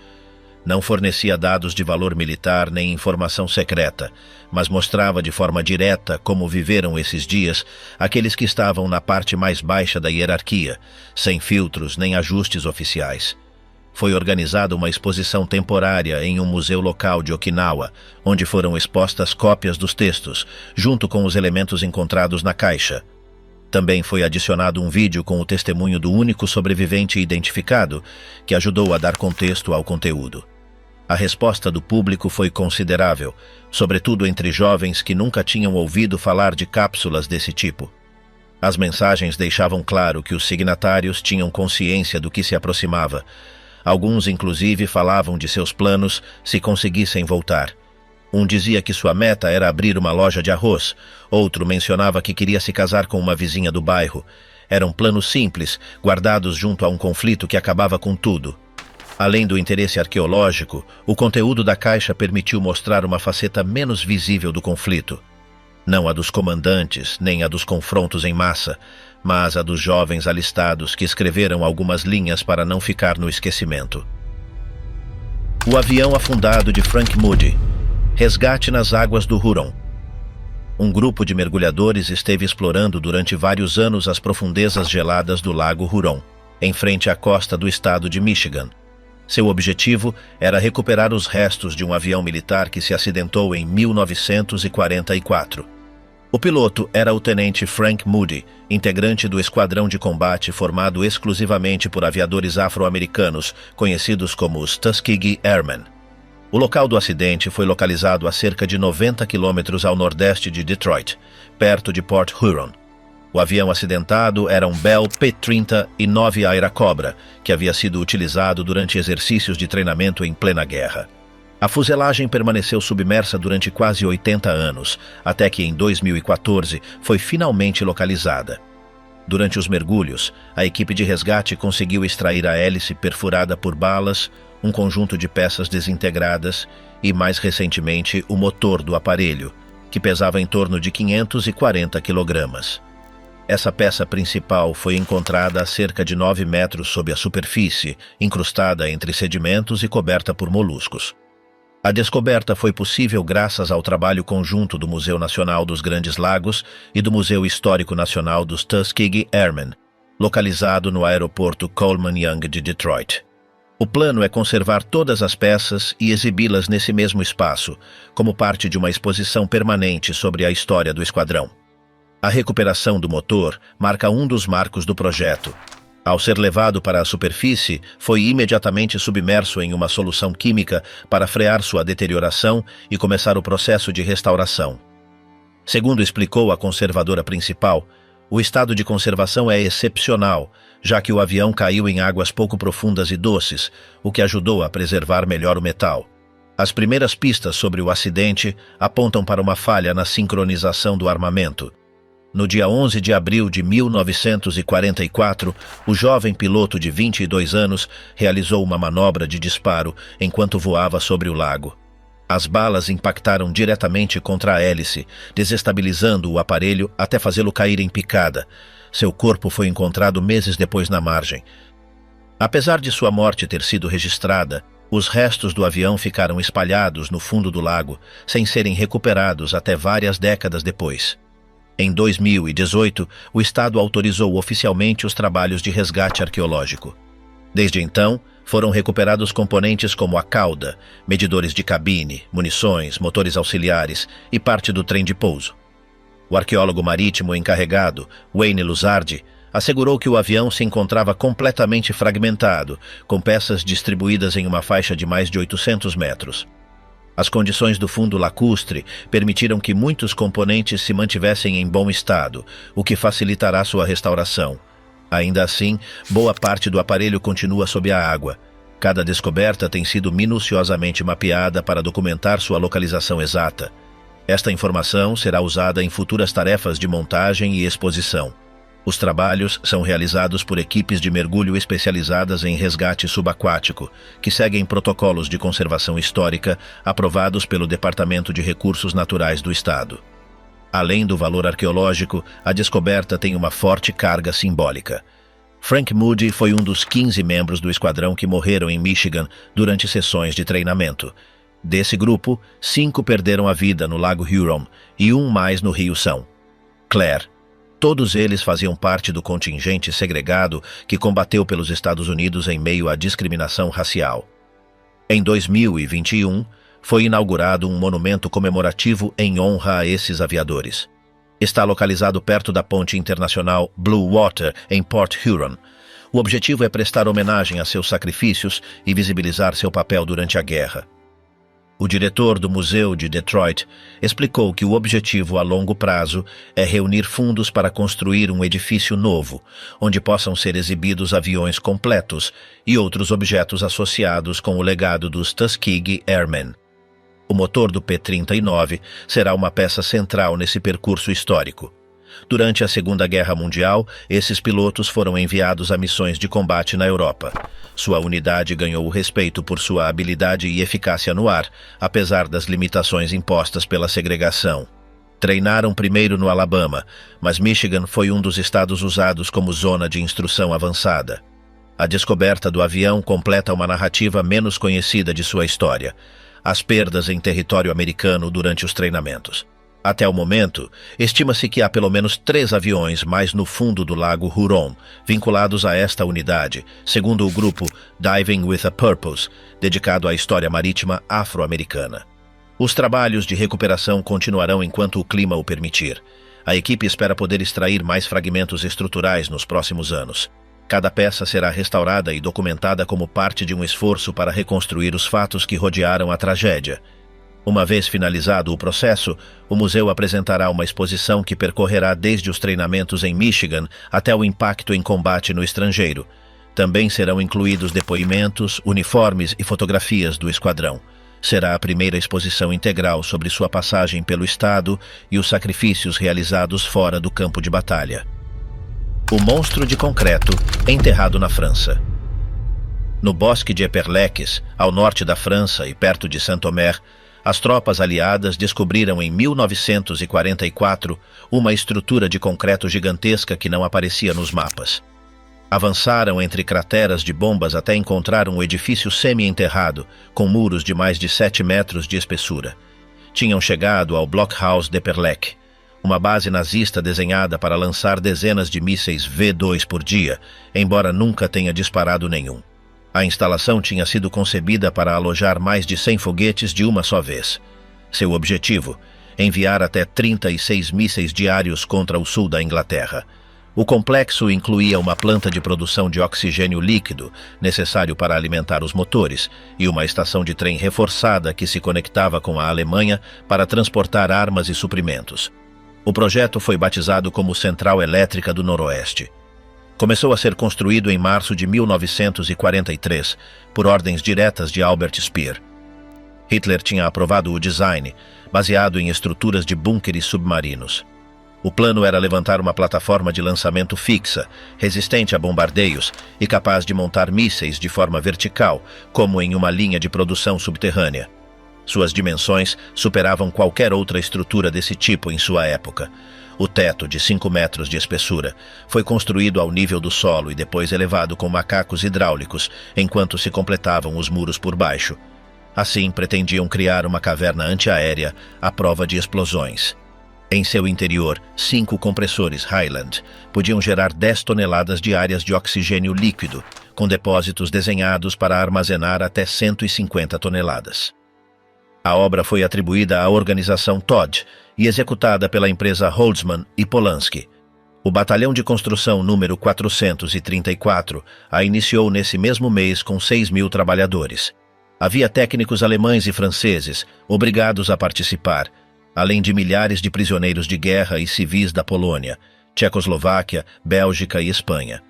Não fornecia dados de valor militar nem informação secreta, mas mostrava de forma direta como viveram esses dias aqueles que estavam na parte mais baixa da hierarquia, sem filtros nem ajustes oficiais. Foi organizada uma exposição temporária em um museu local de Okinawa, onde foram expostas cópias dos textos, junto com os elementos encontrados na caixa. Também foi adicionado um vídeo com o testemunho do único sobrevivente identificado, que ajudou a dar contexto ao conteúdo. A resposta do público foi considerável, sobretudo entre jovens que nunca tinham ouvido falar de cápsulas desse tipo. As mensagens deixavam claro que os signatários tinham consciência do que se aproximava. Alguns, inclusive, falavam de seus planos se conseguissem voltar. Um dizia que sua meta era abrir uma loja de arroz, outro mencionava que queria se casar com uma vizinha do bairro. Eram planos simples, guardados junto a um conflito que acabava com tudo. Além do interesse arqueológico, o conteúdo da caixa permitiu mostrar uma faceta menos visível do conflito. Não a dos comandantes, nem a dos confrontos em massa, mas a dos jovens alistados que escreveram algumas linhas para não ficar no esquecimento. O avião afundado de Frank Moody. Resgate nas águas do Huron. Um grupo de mergulhadores esteve explorando durante vários anos as profundezas geladas do lago Huron, em frente à costa do estado de Michigan. Seu objetivo era recuperar os restos de um avião militar que se acidentou em 1944. O piloto era o tenente Frank Moody, integrante do esquadrão de combate formado exclusivamente por aviadores afro-americanos, conhecidos como os Tuskegee Airmen. O local do acidente foi localizado a cerca de 90 quilômetros ao nordeste de Detroit, perto de Port Huron. O avião acidentado era um Bell P-30 e 9 Airacobra, que havia sido utilizado durante exercícios de treinamento em plena guerra. A fuselagem permaneceu submersa durante quase 80 anos, até que em 2014 foi finalmente localizada. Durante os mergulhos, a equipe de resgate conseguiu extrair a hélice perfurada por balas, um conjunto de peças desintegradas e, mais recentemente, o motor do aparelho, que pesava em torno de 540 quilogramas. Essa peça principal foi encontrada a cerca de 9 metros sob a superfície, incrustada entre sedimentos e coberta por moluscos. A descoberta foi possível graças ao trabalho conjunto do Museu Nacional dos Grandes Lagos e do Museu Histórico Nacional dos Tuskegee Airmen, localizado no aeroporto Coleman Young de Detroit. O plano é conservar todas as peças e exibi-las nesse mesmo espaço, como parte de uma exposição permanente sobre a história do esquadrão. A recuperação do motor marca um dos marcos do projeto. Ao ser levado para a superfície, foi imediatamente submerso em uma solução química para frear sua deterioração e começar o processo de restauração. Segundo explicou a conservadora principal, o estado de conservação é excepcional, já que o avião caiu em águas pouco profundas e doces, o que ajudou a preservar melhor o metal. As primeiras pistas sobre o acidente apontam para uma falha na sincronização do armamento. No dia 11 de abril de 1944, o jovem piloto de 22 anos realizou uma manobra de disparo enquanto voava sobre o lago. As balas impactaram diretamente contra a hélice, desestabilizando o aparelho até fazê-lo cair em picada. Seu corpo foi encontrado meses depois na margem. Apesar de sua morte ter sido registrada, os restos do avião ficaram espalhados no fundo do lago, sem serem recuperados até várias décadas depois. Em 2018, o Estado autorizou oficialmente os trabalhos de resgate arqueológico. Desde então, foram recuperados componentes como a cauda, medidores de cabine, munições, motores auxiliares e parte do trem de pouso. O arqueólogo marítimo encarregado, Wayne Luzardi, assegurou que o avião se encontrava completamente fragmentado, com peças distribuídas em uma faixa de mais de 800 metros. As condições do fundo lacustre permitiram que muitos componentes se mantivessem em bom estado, o que facilitará sua restauração. Ainda assim, boa parte do aparelho continua sob a água. Cada descoberta tem sido minuciosamente mapeada para documentar sua localização exata. Esta informação será usada em futuras tarefas de montagem e exposição. Os trabalhos são realizados por equipes de mergulho especializadas em resgate subaquático, que seguem protocolos de conservação histórica aprovados pelo Departamento de Recursos Naturais do Estado. Além do valor arqueológico, a descoberta tem uma forte carga simbólica. Frank Moody foi um dos 15 membros do esquadrão que morreram em Michigan durante sessões de treinamento. Desse grupo, 5 perderam a vida no Lago Huron e 1 mais no Rio São. Claire. Todos eles faziam parte do contingente segregado que combateu pelos Estados Unidos em meio à discriminação racial. Em 2021, foi inaugurado um monumento comemorativo em honra a esses aviadores. Está localizado perto da ponte internacional Blue Water, em Port Huron. O objetivo é prestar homenagem a seus sacrifícios e visibilizar seu papel durante a guerra. O diretor do Museu de Detroit explicou que o objetivo a longo prazo é reunir fundos para construir um edifício novo, onde possam ser exibidos aviões completos e outros objetos associados com o legado dos Tuskegee Airmen. O motor do P-39 será uma peça central nesse percurso histórico. Durante a Segunda Guerra Mundial, esses pilotos foram enviados a missões de combate na Europa. Sua unidade ganhou o respeito por sua habilidade e eficácia no ar, apesar das limitações impostas pela segregação. Treinaram primeiro no Alabama, mas Michigan foi um dos estados usados como zona de instrução avançada. A descoberta do avião completa uma narrativa menos conhecida de sua história: as perdas em território americano durante os treinamentos. Até o momento, estima-se que há pelo menos 3 aviões mais no fundo do Lago Huron, vinculados a esta unidade, segundo o grupo Diving with a Purpose, dedicado à história marítima afro-americana. Os trabalhos de recuperação continuarão enquanto o clima o permitir. A equipe espera poder extrair mais fragmentos estruturais nos próximos anos. Cada peça será restaurada e documentada como parte de um esforço para reconstruir os fatos que rodearam a tragédia. Uma vez finalizado o processo, o museu apresentará uma exposição que percorrerá desde os treinamentos em Michigan até o impacto em combate no estrangeiro. Também serão incluídos depoimentos, uniformes e fotografias do esquadrão. Será a primeira exposição integral sobre sua passagem pelo estado e os sacrifícios realizados fora do campo de batalha. O monstro de concreto enterrado na França. No bosque de Eperleques, ao norte da França e perto de Saint-Omer, as tropas aliadas descobriram em 1944 uma estrutura de concreto gigantesca que não aparecia nos mapas. Avançaram entre crateras de bombas até encontrar um edifício semi-enterrado, com muros de mais de 7 metros de espessura. Tinham chegado ao Blockhaus d'Eperlec, uma base nazista desenhada para lançar dezenas de mísseis V2 por dia, embora nunca tenha disparado nenhum. A instalação tinha sido concebida para alojar mais de 100 foguetes de uma só vez. Seu objetivo: enviar até 36 mísseis diários contra o sul da Inglaterra. O complexo incluía uma planta de produção de oxigênio líquido, necessário para alimentar os motores, e uma estação de trem reforçada que se conectava com a Alemanha para transportar armas e suprimentos. O projeto foi batizado como Central Elétrica do Noroeste. Começou a ser construído em março de 1943, por ordens diretas de Albert Speer. Hitler tinha aprovado o design, baseado em estruturas de búnkeres submarinos. O plano era levantar uma plataforma de lançamento fixa, resistente a bombardeios e capaz de montar mísseis de forma vertical, como em uma linha de produção subterrânea. Suas dimensões superavam qualquer outra estrutura desse tipo em sua época. O teto, de 5 metros de espessura, foi construído ao nível do solo e depois elevado com macacos hidráulicos, enquanto se completavam os muros por baixo. Assim, pretendiam criar uma caverna antiaérea à prova de explosões. Em seu interior, 5 compressores Highland podiam gerar 10 toneladas diárias de oxigênio líquido, com depósitos desenhados para armazenar até 150 toneladas. A obra foi atribuída à organização Todd e executada pela empresa Holtzman e Polanski. O Batalhão de Construção número 434 a iniciou nesse mesmo mês com 6.000 trabalhadores. Havia técnicos alemães e franceses obrigados a participar, além de milhares de prisioneiros de guerra e civis da Polônia, Tchecoslováquia, Bélgica e Espanha.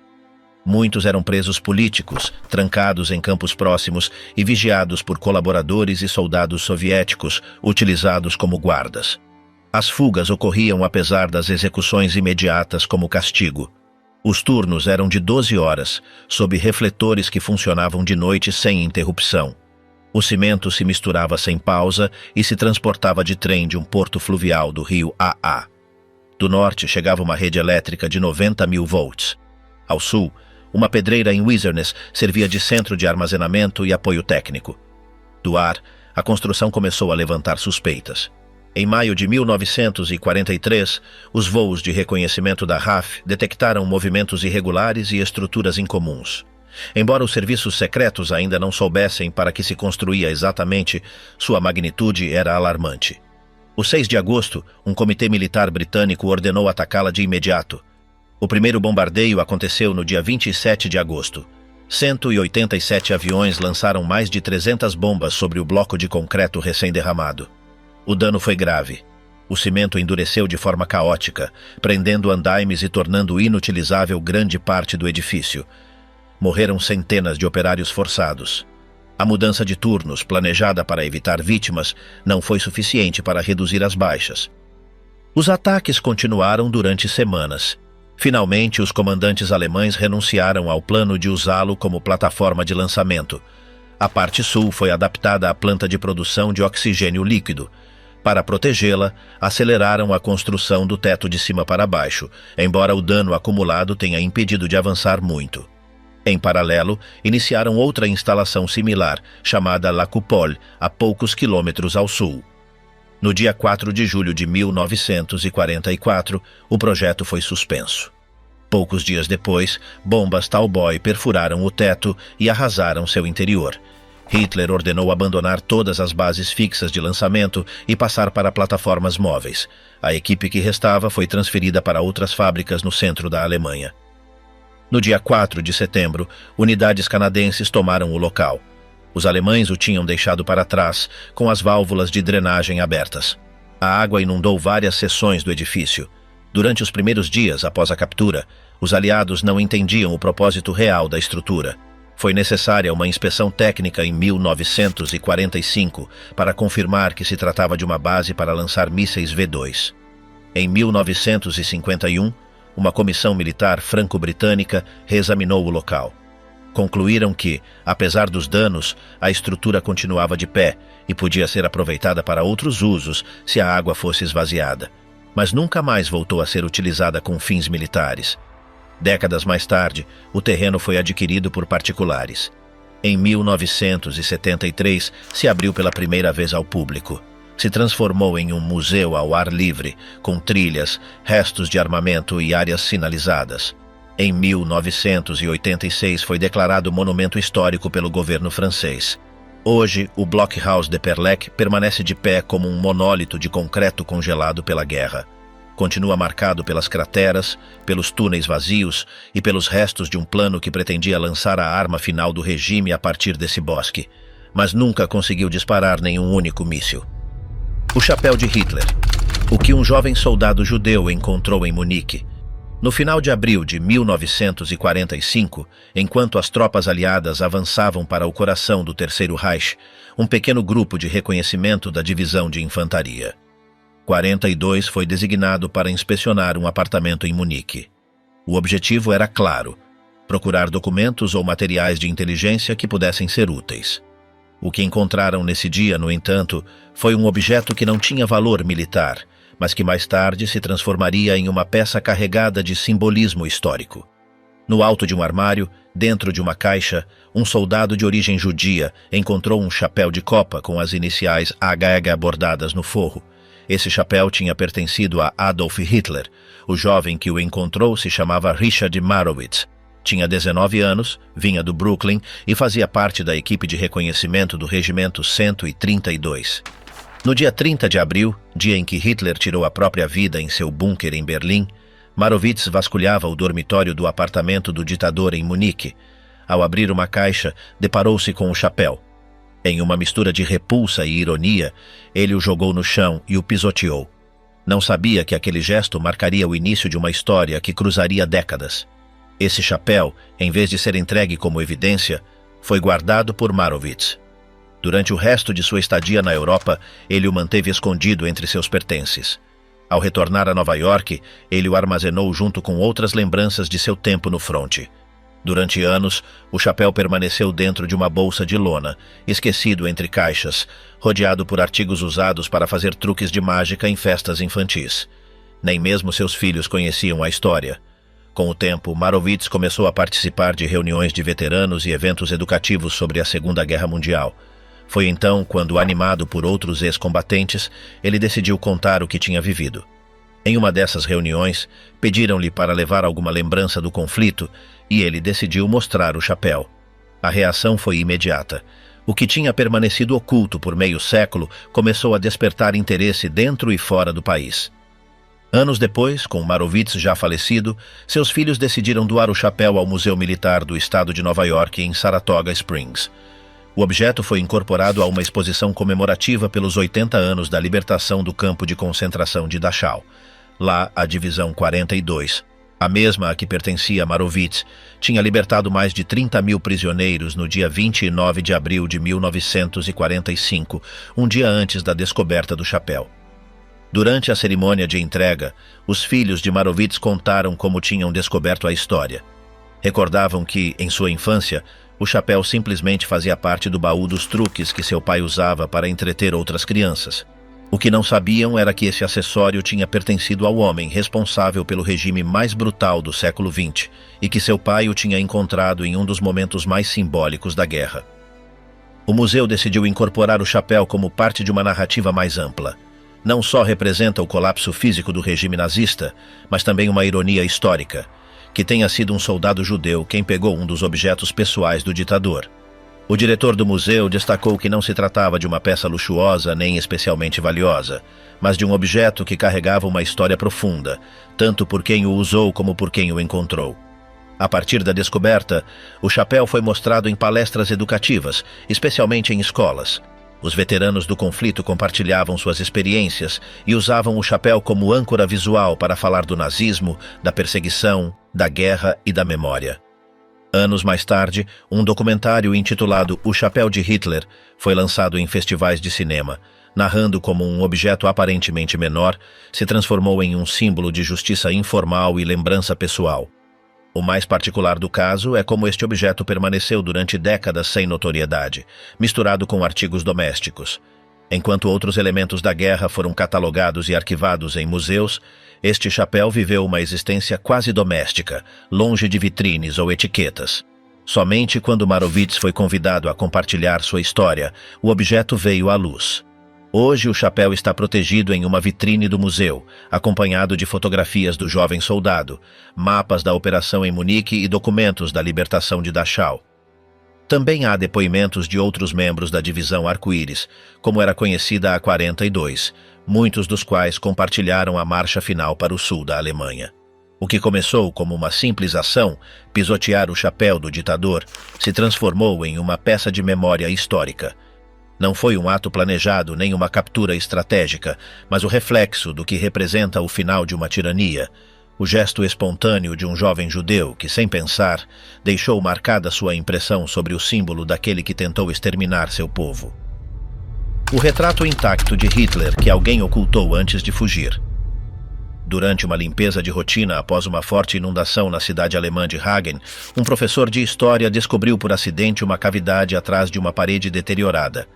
Muitos eram presos políticos, trancados em campos próximos e vigiados por colaboradores e soldados soviéticos utilizados como guardas. As fugas ocorriam apesar das execuções imediatas como castigo. Os turnos eram de 12 horas, sob refletores que funcionavam de noite sem interrupção. O cimento se misturava sem pausa e se transportava de trem de um porto fluvial do rio AA. Do norte chegava uma rede elétrica de 90.000 volts. Ao sul, uma pedreira em Wizernes servia de centro de armazenamento e apoio técnico. Do ar, a construção começou a levantar suspeitas. Em maio de 1943, os voos de reconhecimento da RAF detectaram movimentos irregulares e estruturas incomuns. Embora os serviços secretos ainda não soubessem para que se construía exatamente, sua magnitude era alarmante. O 6 de agosto, um comitê militar britânico ordenou atacá-la de imediato. O primeiro bombardeio aconteceu no dia 27 de agosto. 187 aviões lançaram mais de 300 bombas sobre o bloco de concreto recém-derramado. O dano foi grave. O cimento endureceu de forma caótica, prendendo andaimes e tornando inutilizável grande parte do edifício. Morreram centenas de operários forçados. A mudança de turnos, planejada para evitar vítimas, não foi suficiente para reduzir as baixas. Os ataques continuaram durante semanas. Finalmente, os comandantes alemães renunciaram ao plano de usá-lo como plataforma de lançamento. A parte sul foi adaptada à planta de produção de oxigênio líquido. Para protegê-la, aceleraram a construção do teto de cima para baixo, embora o dano acumulado tenha impedido de avançar muito. Em paralelo, iniciaram outra instalação similar, chamada La Coupole, a poucos quilômetros ao sul. No dia 4 de julho de 1944, o projeto foi suspenso. Poucos dias depois, bombas Tallboy perfuraram o teto e arrasaram seu interior. Hitler ordenou abandonar todas as bases fixas de lançamento e passar para plataformas móveis. A equipe que restava foi transferida para outras fábricas no centro da Alemanha. No dia 4 de setembro, unidades canadenses tomaram o local. Os alemães o tinham deixado para trás, com as válvulas de drenagem abertas. A água inundou várias seções do edifício. Durante os primeiros dias após a captura, os aliados não entendiam o propósito real da estrutura. Foi necessária uma inspeção técnica em 1945 para confirmar que se tratava de uma base para lançar mísseis V2. Em 1951, uma comissão militar franco-britânica reexaminou o local. Concluíram que, apesar dos danos, a estrutura continuava de pé e podia ser aproveitada para outros usos se a água fosse esvaziada, mas nunca mais voltou a ser utilizada com fins militares. Décadas mais tarde, o terreno foi adquirido por particulares. Em 1973, se abriu pela primeira vez ao público. Se transformou em um museu ao ar livre, com trilhas, restos de armamento e áreas sinalizadas. Em 1986 foi declarado monumento histórico pelo governo francês. Hoje, o Blockhaus de Perlec permanece de pé como um monólito de concreto congelado pela guerra. Continua marcado pelas crateras, pelos túneis vazios e pelos restos de um plano que pretendia lançar a arma final do regime a partir desse bosque, mas nunca conseguiu disparar nenhum único míssil. O chapéu de Hitler. O que um jovem soldado judeu encontrou em Munique. No final de abril de 1945, enquanto as tropas aliadas avançavam para o coração do Terceiro Reich, um pequeno grupo de reconhecimento da divisão de infantaria 42 foi designado para inspecionar um apartamento em Munique. O objetivo era claro: procurar documentos ou materiais de inteligência que pudessem ser úteis. O que encontraram nesse dia, no entanto, foi um objeto que não tinha valor militar, mas que mais tarde se transformaria em uma peça carregada de simbolismo histórico. No alto de um armário, dentro de uma caixa, um soldado de origem judia encontrou um chapéu de copa com as iniciais HH bordadas no forro. Esse chapéu tinha pertencido a Adolf Hitler. O jovem que o encontrou se chamava Richard Marowitz. Tinha 19 anos, vinha do Brooklyn e fazia parte da equipe de reconhecimento do Regimento 132. No dia 30 de abril, dia em que Hitler tirou a própria vida em seu bunker em Berlim, Marowitz vasculhava o dormitório do apartamento do ditador em Munique. Ao abrir uma caixa, deparou-se com o chapéu. Em uma mistura de repulsa e ironia, ele o jogou no chão e o pisoteou. Não sabia que aquele gesto marcaria o início de uma história que cruzaria décadas. Esse chapéu, em vez de ser entregue como evidência, foi guardado por Marowitz. Durante o resto de sua estadia na Europa, ele o manteve escondido entre seus pertences. Ao retornar a Nova York, ele o armazenou junto com outras lembranças de seu tempo no fronte. Durante anos, o chapéu permaneceu dentro de uma bolsa de lona, esquecido entre caixas, rodeado por artigos usados para fazer truques de mágica em festas infantis. Nem mesmo seus filhos conheciam a história. Com o tempo, Marowitz começou a participar de reuniões de veteranos e eventos educativos sobre a Segunda Guerra Mundial. Foi então quando, animado por outros ex-combatentes, ele decidiu contar o que tinha vivido. Em uma dessas reuniões, pediram-lhe para levar alguma lembrança do conflito e ele decidiu mostrar o chapéu. A reação foi imediata. O que tinha permanecido oculto por meio século começou a despertar interesse dentro e fora do país. Anos depois, com Marowitz já falecido, seus filhos decidiram doar o chapéu ao Museu Militar do Estado de Nova York em Saratoga Springs. O objeto foi incorporado a uma exposição comemorativa pelos 80 anos da libertação do campo de concentração de Dachau. Lá, a Divisão 42, a mesma a que pertencia a Marowitz, tinha libertado mais de 30 mil prisioneiros no dia 29 de abril de 1945, um dia antes da descoberta do chapéu. Durante a cerimônia de entrega, os filhos de Marowitz contaram como tinham descoberto a história. Recordavam que, em sua infância, o chapéu simplesmente fazia parte do baú dos truques que seu pai usava para entreter outras crianças. O que não sabiam era que esse acessório tinha pertencido ao homem responsável pelo regime mais brutal do século XX e que seu pai o tinha encontrado em um dos momentos mais simbólicos da guerra. O museu decidiu incorporar o chapéu como parte de uma narrativa mais ampla. Não só representa o colapso físico do regime nazista, mas também uma ironia histórica, que tenha sido um soldado judeu quem pegou um dos objetos pessoais do ditador. O diretor do museu destacou que não se tratava de uma peça luxuosa nem especialmente valiosa, mas de um objeto que carregava uma história profunda, tanto por quem o usou como por quem o encontrou. A partir da descoberta, o chapéu foi mostrado em palestras educativas, especialmente em escolas. Os veteranos do conflito compartilhavam suas experiências e usavam o chapéu como âncora visual para falar do nazismo, da perseguição, da guerra e da memória. Anos mais tarde, um documentário intitulado O Chapéu de Hitler foi lançado em festivais de cinema, narrando como um objeto aparentemente menor se transformou em um símbolo de justiça informal e lembrança pessoal. O mais particular do caso é como este objeto permaneceu durante décadas sem notoriedade, misturado com artigos domésticos. Enquanto outros elementos da guerra foram catalogados e arquivados em museus, este chapéu viveu uma existência quase doméstica, longe de vitrines ou etiquetas. Somente quando Marowitz foi convidado a compartilhar sua história, o objeto veio à luz. Hoje o chapéu está protegido em uma vitrine do museu, acompanhado de fotografias do jovem soldado, mapas da operação em Munique e documentos da libertação de Dachau. Também há depoimentos de outros membros da divisão Arco-Íris, como era conhecida há 42, muitos dos quais compartilharam a marcha final para o sul da Alemanha. O que começou como uma simples ação, pisotear o chapéu do ditador, se transformou em uma peça de memória histórica. Não foi um ato planejado nem uma captura estratégica, mas o reflexo do que representa o final de uma tirania, o gesto espontâneo de um jovem judeu que, sem pensar, deixou marcada sua impressão sobre o símbolo daquele que tentou exterminar seu povo. O retrato intacto de Hitler que alguém ocultou antes de fugir. Durante uma limpeza de rotina após uma forte inundação na cidade alemã de Hagen, um professor de história descobriu por acidente uma cavidade atrás de uma parede deteriorada.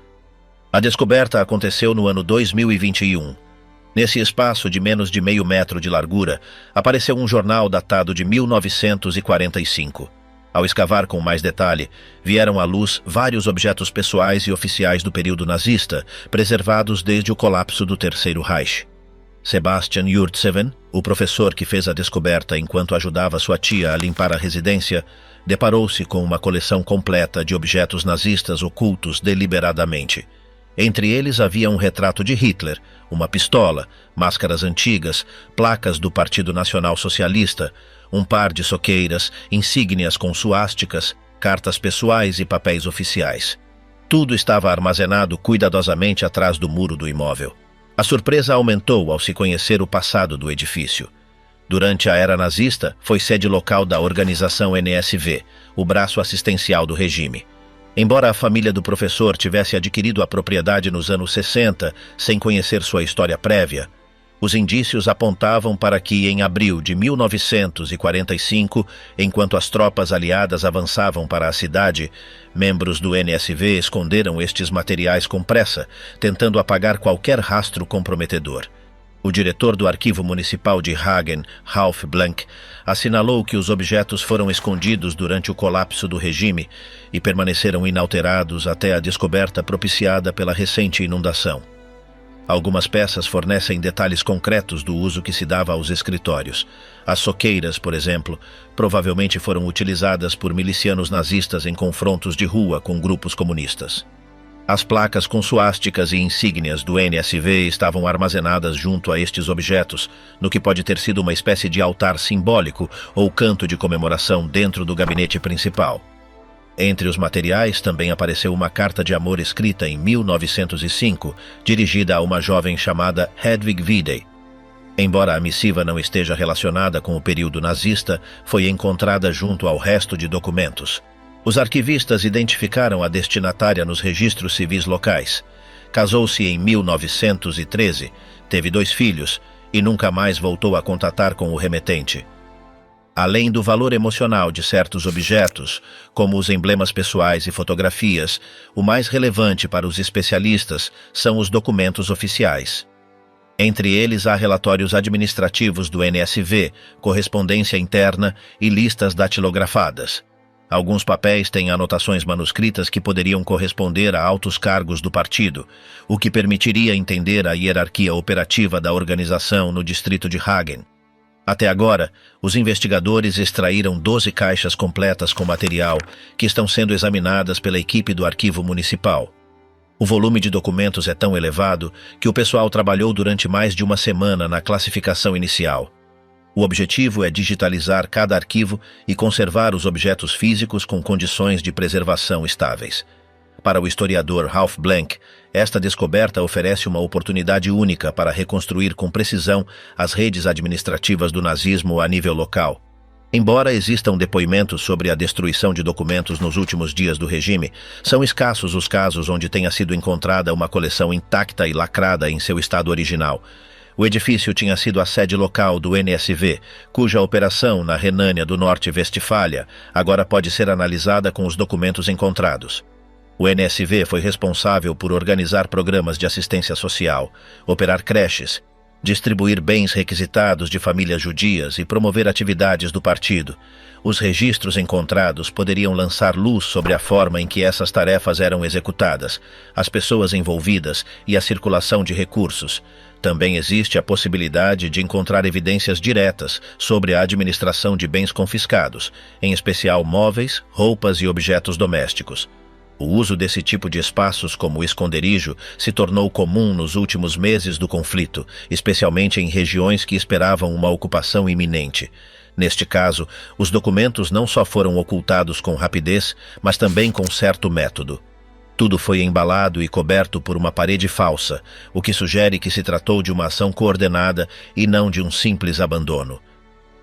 A descoberta aconteceu no ano 2021. Nesse espaço de menos de meio metro de largura, apareceu um jornal datado de 1945. Ao escavar com mais detalhe, vieram à luz vários objetos pessoais e oficiais do período nazista, preservados desde o colapso do Terceiro Reich. Sebastian Yurtseven, o professor que fez a descoberta enquanto ajudava sua tia a limpar a residência, deparou-se com uma coleção completa de objetos nazistas ocultos deliberadamente. Entre eles havia um retrato de Hitler, uma pistola, máscaras antigas, placas do Partido Nacional Socialista, um par de soqueiras, insígnias com suásticas, cartas pessoais e papéis oficiais. Tudo estava armazenado cuidadosamente atrás do muro do imóvel. A surpresa aumentou ao se conhecer o passado do edifício. Durante a era nazista, foi sede local da organização NSV, o braço assistencial do regime. Embora a família do professor tivesse adquirido a propriedade nos anos 60, sem conhecer sua história prévia, os indícios apontavam para que, em abril de 1945, enquanto as tropas aliadas avançavam para a cidade, membros do NSV esconderam estes materiais com pressa, tentando apagar qualquer rastro comprometedor. O diretor do Arquivo Municipal de Hagen, Ralph Blank, assinalou que os objetos foram escondidos durante o colapso do regime e permaneceram inalterados até a descoberta propiciada pela recente inundação. Algumas peças fornecem detalhes concretos do uso que se dava aos escritórios. As soqueiras, por exemplo, provavelmente foram utilizadas por milicianos nazistas em confrontos de rua com grupos comunistas. As placas com suásticas e insígnias do NSV estavam armazenadas junto a estes objetos, no que pode ter sido uma espécie de altar simbólico ou canto de comemoração dentro do gabinete principal. Entre os materiais também apareceu uma carta de amor escrita em 1905, dirigida a uma jovem chamada Hedwig Widey. Embora a missiva não esteja relacionada com o período nazista, foi encontrada junto ao resto de documentos. Os arquivistas identificaram a destinatária nos registros civis locais. Casou-se em 1913, teve 2 filhos e nunca mais voltou a contatar com o remetente. Além do valor emocional de certos objetos, como os emblemas pessoais e fotografias, o mais relevante para os especialistas são os documentos oficiais. Entre eles há relatórios administrativos do NSV, correspondência interna e listas datilografadas. Alguns papéis têm anotações manuscritas que poderiam corresponder a altos cargos do partido, o que permitiria entender a hierarquia operativa da organização no distrito de Hagen. Até agora, os investigadores extraíram 12 caixas completas com material que estão sendo examinadas pela equipe do Arquivo Municipal. O volume de documentos é tão elevado que o pessoal trabalhou durante mais de uma semana na classificação inicial. O objetivo é digitalizar cada arquivo e conservar os objetos físicos com condições de preservação estáveis. Para o historiador Ralph Blank, esta descoberta oferece uma oportunidade única para reconstruir com precisão as redes administrativas do nazismo a nível local. Embora existam depoimentos sobre a destruição de documentos nos últimos dias do regime, são escassos os casos onde tenha sido encontrada uma coleção intacta e lacrada em seu estado original. O edifício tinha sido a sede local do NSV, cuja operação na Renânia do Norte-Westfália agora pode ser analisada com os documentos encontrados. O NSV foi responsável por organizar programas de assistência social, operar creches, distribuir bens requisitados de famílias judias e promover atividades do partido. Os registros encontrados poderiam lançar luz sobre a forma em que essas tarefas eram executadas, as pessoas envolvidas e a circulação de recursos. Também existe a possibilidade de encontrar evidências diretas sobre a administração de bens confiscados, em especial móveis, roupas e objetos domésticos. O uso desse tipo de espaços como esconderijo se tornou comum nos últimos meses do conflito, especialmente em regiões que esperavam uma ocupação iminente. Neste caso, os documentos não só foram ocultados com rapidez, mas também com certo método. Tudo foi embalado e coberto por uma parede falsa, o que sugere que se tratou de uma ação coordenada e não de um simples abandono.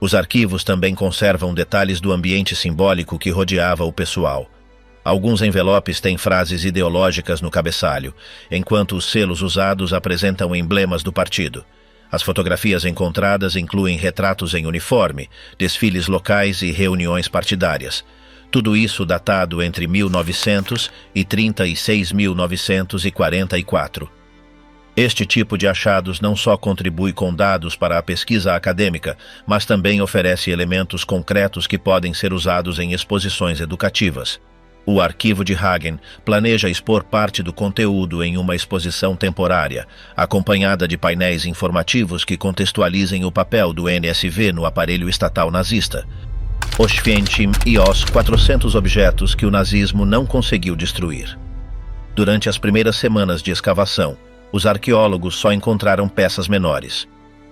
Os arquivos também conservam detalhes do ambiente simbólico que rodeava o pessoal. Alguns envelopes têm frases ideológicas no cabeçalho, enquanto os selos usados apresentam emblemas do partido. As fotografias encontradas incluem retratos em uniforme, desfiles locais e reuniões partidárias. Tudo isso datado entre 1930 e 1944. Este tipo de achados não só contribui com dados para a pesquisa acadêmica, mas também oferece elementos concretos que podem ser usados em exposições educativas. O Arquivo de Hagen planeja expor parte do conteúdo em uma exposição temporária, acompanhada de painéis informativos que contextualizem o papel do NSV no aparelho estatal nazista. Oświęcim e os 400 objetos que o nazismo não conseguiu destruir. Durante as primeiras semanas de escavação, os arqueólogos só encontraram peças menores.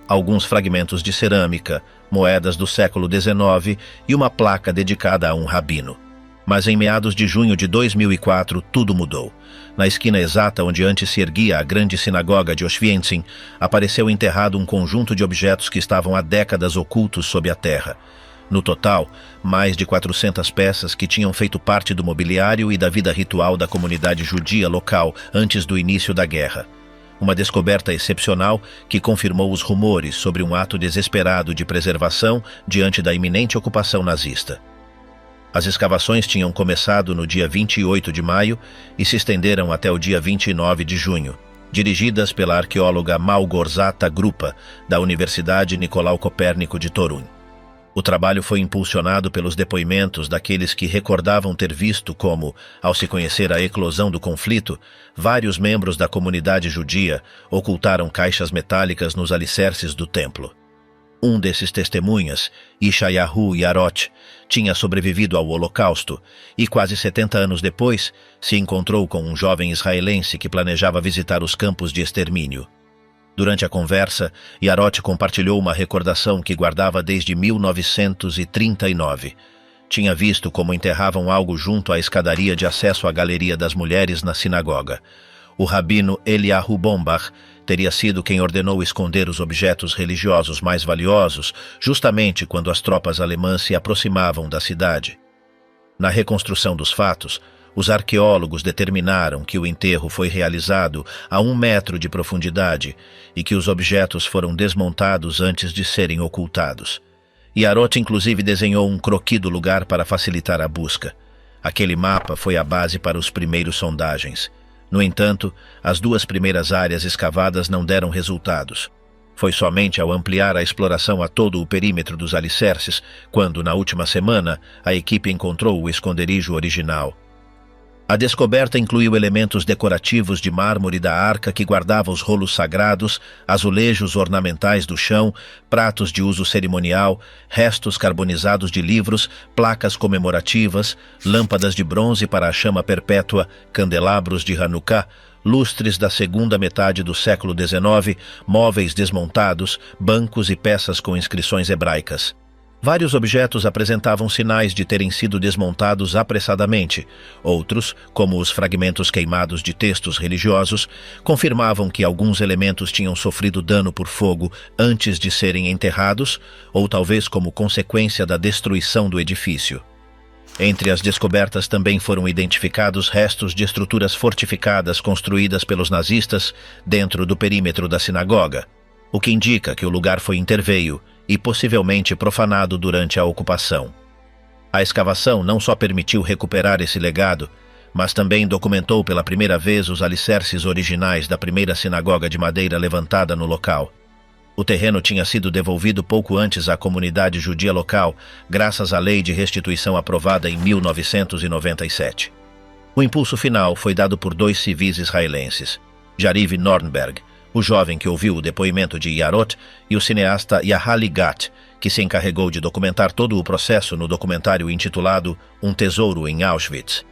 Alguns fragmentos de cerâmica, moedas do século XIX e uma placa dedicada a um rabino. Mas em meados de junho de 2004, tudo mudou. Na esquina exata onde antes se erguia a grande sinagoga de Oświęcim, apareceu enterrado um conjunto de objetos que estavam há décadas ocultos sob a terra. No total, mais de 400 peças que tinham feito parte do mobiliário e da vida ritual da comunidade judia local antes do início da guerra. Uma descoberta excepcional que confirmou os rumores sobre um ato desesperado de preservação diante da iminente ocupação nazista. As escavações tinham começado no dia 28 de maio e se estenderam até o dia 29 de junho, dirigidas pela arqueóloga Małgorzata Grupa, da Universidade Nicolau Copérnico de Torun. O trabalho foi impulsionado pelos depoimentos daqueles que recordavam ter visto como, ao se conhecer a eclosão do conflito, vários membros da comunidade judia ocultaram caixas metálicas nos alicerces do templo. Um desses testemunhas, Yeshayahu Yarot, tinha sobrevivido ao Holocausto e, quase 70 anos depois, se encontrou com um jovem israelense que planejava visitar os campos de extermínio. Durante a conversa, Yarot compartilhou uma recordação que guardava desde 1939. Tinha visto como enterravam algo junto à escadaria de acesso à Galeria das Mulheres na sinagoga. O rabino Eliyahu Bombach teria sido quem ordenou esconder os objetos religiosos mais valiosos, justamente quando as tropas alemãs se aproximavam da cidade. Na reconstrução dos fatos, os arqueólogos determinaram que o enterro foi realizado a 1 metro de profundidade e que os objetos foram desmontados antes de serem ocultados. Yarot inclusive desenhou um croquis do lugar para facilitar a busca. Aquele mapa foi a base para os primeiros sondagens. No entanto, as 2 primeiras áreas escavadas não deram resultados. Foi somente ao ampliar a exploração a todo o perímetro dos alicerces, quando, na última semana, a equipe encontrou o esconderijo original. A descoberta incluiu elementos decorativos de mármore da arca que guardava os rolos sagrados, azulejos ornamentais do chão, pratos de uso cerimonial, restos carbonizados de livros, placas comemorativas, lâmpadas de bronze para a chama perpétua, candelabros de Hanukkah, lustres da segunda metade do século XIX, móveis desmontados, bancos e peças com inscrições hebraicas. Vários objetos apresentavam sinais de terem sido desmontados apressadamente. Outros, como os fragmentos queimados de textos religiosos, confirmavam que alguns elementos tinham sofrido dano por fogo antes de serem enterrados, ou talvez como consequência da destruição do edifício. Entre as descobertas também foram identificados restos de estruturas fortificadas construídas pelos nazistas dentro do perímetro da sinagoga, o que indica que o lugar foi interveio e possivelmente profanado durante a ocupação. A escavação não só permitiu recuperar esse legado, mas também documentou pela primeira vez os alicerces originais da primeira sinagoga de madeira levantada no local. O terreno tinha sido devolvido pouco antes à comunidade judia local, graças à lei de restituição aprovada em 1997. O impulso final foi dado por 2 civis israelenses, Yariv Nornberg, o jovem que ouviu o depoimento de Yarot, e o cineasta Yahali Gat, que se encarregou de documentar todo o processo no documentário intitulado Um Tesouro em Auschwitz.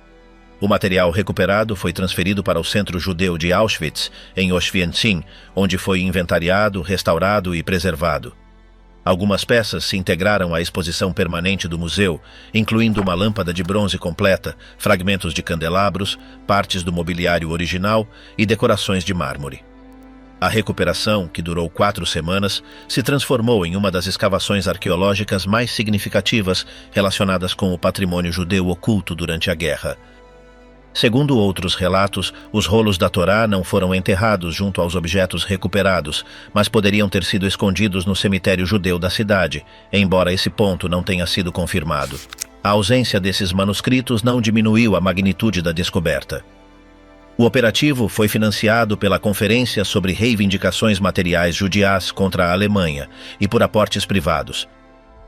O material recuperado foi transferido para o Centro Judeu de Auschwitz, em Oświęcim, onde foi inventariado, restaurado e preservado. Algumas peças se integraram à exposição permanente do museu, incluindo uma lâmpada de bronze completa, fragmentos de candelabros, partes do mobiliário original e decorações de mármore. A recuperação, que durou 4 semanas, se transformou em uma das escavações arqueológicas mais significativas relacionadas com o patrimônio judeu oculto durante a guerra. Segundo outros relatos, os rolos da Torá não foram enterrados junto aos objetos recuperados, mas poderiam ter sido escondidos no cemitério judeu da cidade, embora esse ponto não tenha sido confirmado. A ausência desses manuscritos não diminuiu a magnitude da descoberta. O operativo foi financiado pela Conferência sobre Reivindicações Materiais Judiás contra a Alemanha e por aportes privados.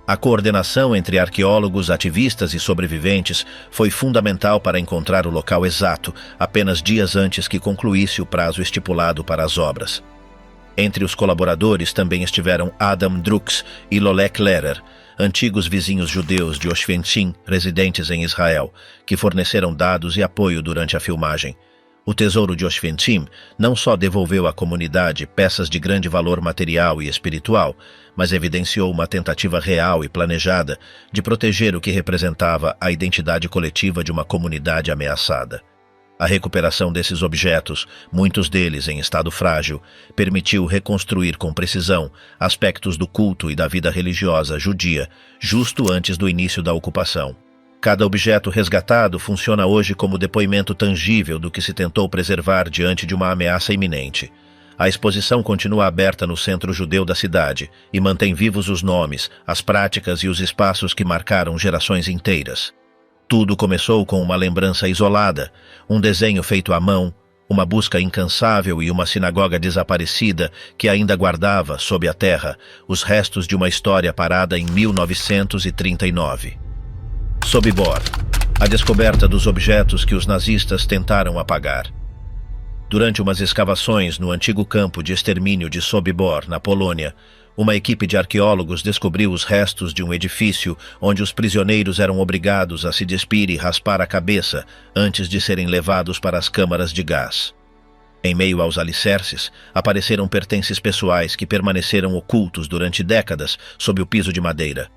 A coordenação entre arqueólogos, ativistas e sobreviventes foi fundamental para encontrar o local exato, apenas dias antes que concluísse o prazo estipulado para as obras. Entre os colaboradores também estiveram Adam Drux e Lolek Lehrer, antigos vizinhos judeus de Oświęcim, residentes em Israel, que forneceram dados e apoio durante a filmagem. O tesouro de Oshwentim não só devolveu à comunidade peças de grande valor material e espiritual, mas evidenciou uma tentativa real e planejada de proteger o que representava a identidade coletiva de uma comunidade ameaçada. A recuperação desses objetos, muitos deles em estado frágil, permitiu reconstruir com precisão aspectos do culto e da vida religiosa judia, justo antes do início da ocupação. Cada objeto resgatado funciona hoje como depoimento tangível do que se tentou preservar diante de uma ameaça iminente. A exposição continua aberta no centro judeu da cidade e mantém vivos os nomes, as práticas e os espaços que marcaram gerações inteiras. Tudo começou com uma lembrança isolada, um desenho feito à mão, uma busca incansável e uma sinagoga desaparecida que ainda guardava, sob a terra, os restos de uma história parada em 1939. Sobibor, a descoberta dos objetos que os nazistas tentaram apagar. Durante umas escavações no antigo campo de extermínio de Sobibor, na Polônia, uma equipe de arqueólogos descobriu os restos de um edifício onde os prisioneiros eram obrigados a se despir e raspar a cabeça antes de serem levados para as câmaras de gás. Em meio aos alicerces, apareceram pertences pessoais que permaneceram ocultos durante décadas sob o piso de madeira.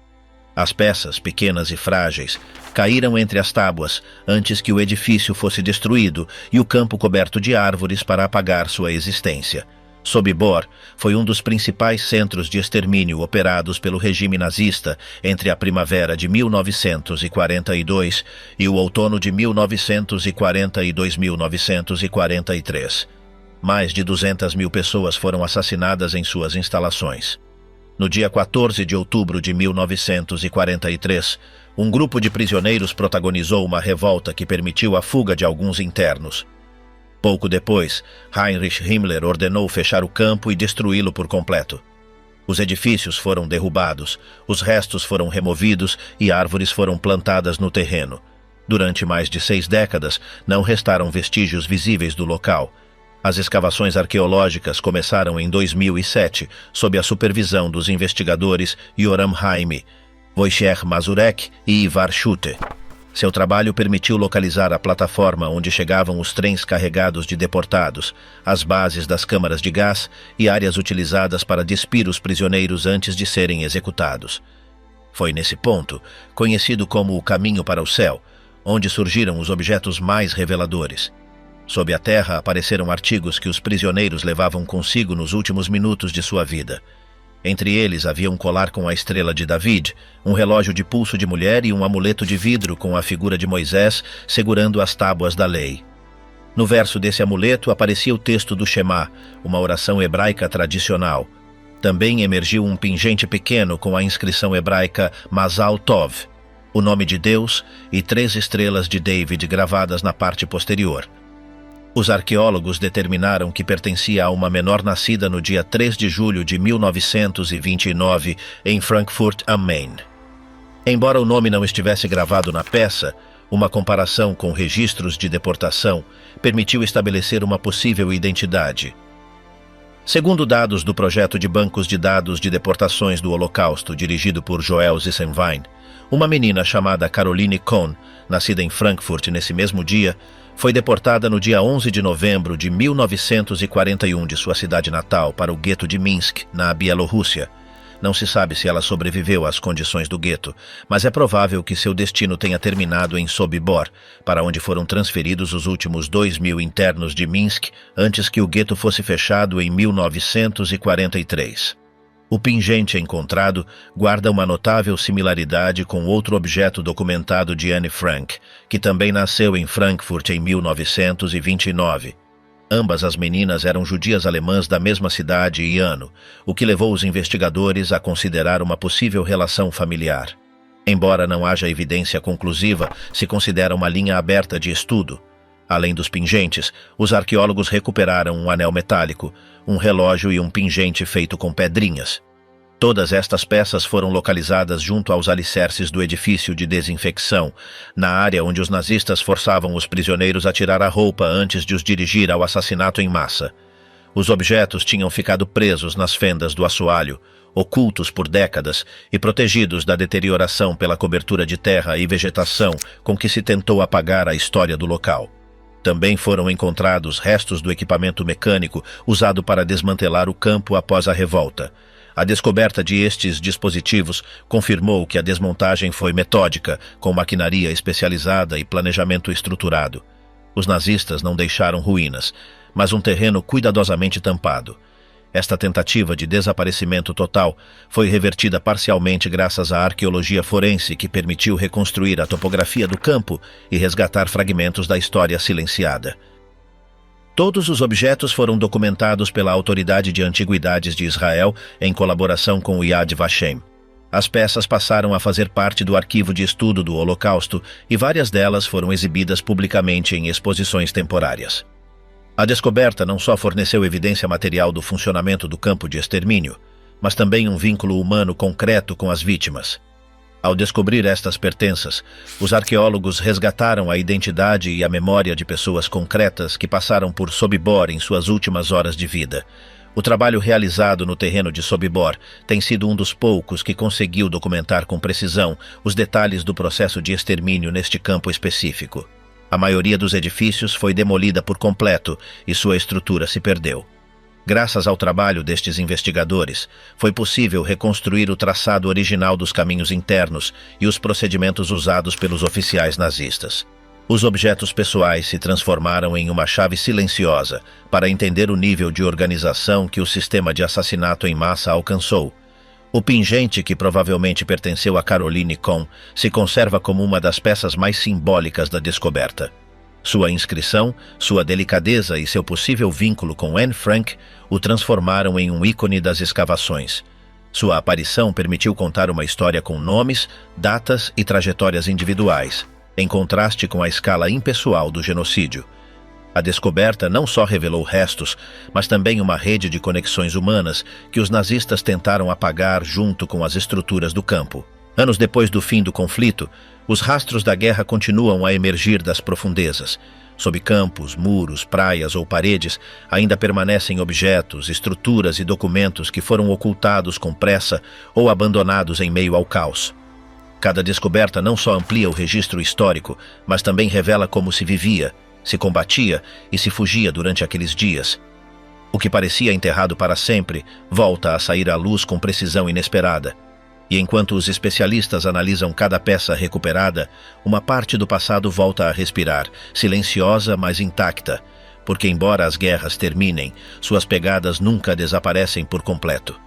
As peças, pequenas e frágeis, caíram entre as tábuas antes que o edifício fosse destruído e o campo coberto de árvores para apagar sua existência. Sobibor foi um dos principais centros de extermínio operados pelo regime nazista entre a primavera de 1942 e o outono de 1942 e 1943. Mais de 200 mil pessoas foram assassinadas em suas instalações. No dia 14 de outubro de 1943, um grupo de prisioneiros protagonizou uma revolta que permitiu a fuga de alguns internos. Pouco depois, Heinrich Himmler ordenou fechar o campo e destruí-lo por completo. Os edifícios foram derrubados, os restos foram removidos e árvores foram plantadas no terreno. Durante mais de 6 décadas, não restaram vestígios visíveis do local. As escavações arqueológicas começaram em 2007, sob a supervisão dos investigadores Yoram Haimi, Wojciech Mazurek e Ivar Schutte. Seu trabalho permitiu localizar a plataforma onde chegavam os trens carregados de deportados, as bases das câmaras de gás e áreas utilizadas para despir os prisioneiros antes de serem executados. Foi nesse ponto, conhecido como o Caminho para o Céu, onde surgiram os objetos mais reveladores. Sob a terra apareceram artigos que os prisioneiros levavam consigo nos últimos minutos de sua vida. Entre eles havia um colar com a estrela de David, um relógio de pulso de mulher e um amuleto de vidro com a figura de Moisés segurando as tábuas da lei. No verso desse amuleto aparecia o texto do Shema, uma oração hebraica tradicional. Também emergiu um pingente pequeno com a inscrição hebraica Mazal Tov, o nome de Deus, e 3 estrelas de David gravadas na parte posterior. Os arqueólogos determinaram que pertencia a uma menor nascida no dia 3 de julho de 1929 em Frankfurt am Main. Embora o nome não estivesse gravado na peça, uma comparação com registros de deportação permitiu estabelecer uma possível identidade. Segundo dados do projeto de bancos de dados de deportações do Holocausto dirigido por Joel Zissenwein, uma menina chamada Caroline Kohn, nascida em Frankfurt nesse mesmo dia, foi deportada no dia 11 de novembro de 1941 de sua cidade natal para o gueto de Minsk, na Bielorrússia. Não se sabe se ela sobreviveu às condições do gueto, mas é provável que seu destino tenha terminado em Sobibor, para onde foram transferidos os últimos 2.000 internos de Minsk antes que o gueto fosse fechado em 1943. O pingente encontrado guarda uma notável similaridade com outro objeto documentado de Anne Frank, que também nasceu em Frankfurt em 1929. Ambas as meninas eram judias alemãs da mesma cidade e ano, o que levou os investigadores a considerar uma possível relação familiar. Embora não haja evidência conclusiva, se considera uma linha aberta de estudo. Além dos pingentes, os arqueólogos recuperaram um anel metálico, um relógio e um pingente feito com pedrinhas. Todas estas peças foram localizadas junto aos alicerces do edifício de desinfecção, na área onde os nazistas forçavam os prisioneiros a tirar a roupa antes de os dirigir ao assassinato em massa. Os objetos tinham ficado presos nas fendas do assoalho, ocultos por décadas e protegidos da deterioração pela cobertura de terra e vegetação com que se tentou apagar a história do local. Também foram encontrados restos do equipamento mecânico usado para desmantelar o campo após a revolta. A descoberta de estes dispositivos confirmou que a desmontagem foi metódica, com maquinaria especializada e planejamento estruturado. Os nazistas não deixaram ruínas, mas um terreno cuidadosamente tampado. Esta tentativa de desaparecimento total foi revertida parcialmente graças à arqueologia forense, que permitiu reconstruir a topografia do campo e resgatar fragmentos da história silenciada. Todos os objetos foram documentados pela Autoridade de Antiguidades de Israel em colaboração com o Yad Vashem. As peças passaram a fazer parte do arquivo de estudo do Holocausto e várias delas foram exibidas publicamente em exposições temporárias. A descoberta não só forneceu evidência material do funcionamento do campo de extermínio, mas também um vínculo humano concreto com as vítimas. Ao descobrir estas pertenças, os arqueólogos resgataram a identidade e a memória de pessoas concretas que passaram por Sobibor em suas últimas horas de vida. O trabalho realizado no terreno de Sobibor tem sido um dos poucos que conseguiu documentar com precisão os detalhes do processo de extermínio neste campo específico. A maioria dos edifícios foi demolida por completo e sua estrutura se perdeu. Graças ao trabalho destes investigadores, foi possível reconstruir o traçado original dos caminhos internos e os procedimentos usados pelos oficiais nazistas. Os objetos pessoais se transformaram em uma chave silenciosa para entender o nível de organização que o sistema de assassinato em massa alcançou. O pingente, que provavelmente pertenceu a Caroline Cohn, se conserva como uma das peças mais simbólicas da descoberta. Sua inscrição, sua delicadeza e seu possível vínculo com Anne Frank o transformaram em um ícone das escavações. Sua aparição permitiu contar uma história com nomes, datas e trajetórias individuais, em contraste com a escala impessoal do genocídio. A descoberta não só revelou restos, mas também uma rede de conexões humanas que os nazistas tentaram apagar junto com as estruturas do campo. Anos depois do fim do conflito, os rastros da guerra continuam a emergir das profundezas. Sob campos, muros, praias ou paredes, ainda permanecem objetos, estruturas e documentos que foram ocultados com pressa ou abandonados em meio ao caos. Cada descoberta não só amplia o registro histórico, mas também revela como se vivia, se combatia e se fugia durante aqueles dias. O que parecia enterrado para sempre volta a sair à luz com precisão inesperada. E enquanto os especialistas analisam cada peça recuperada, uma parte do passado volta a respirar, silenciosa, mas intacta, porque embora as guerras terminem, suas pegadas nunca desaparecem por completo.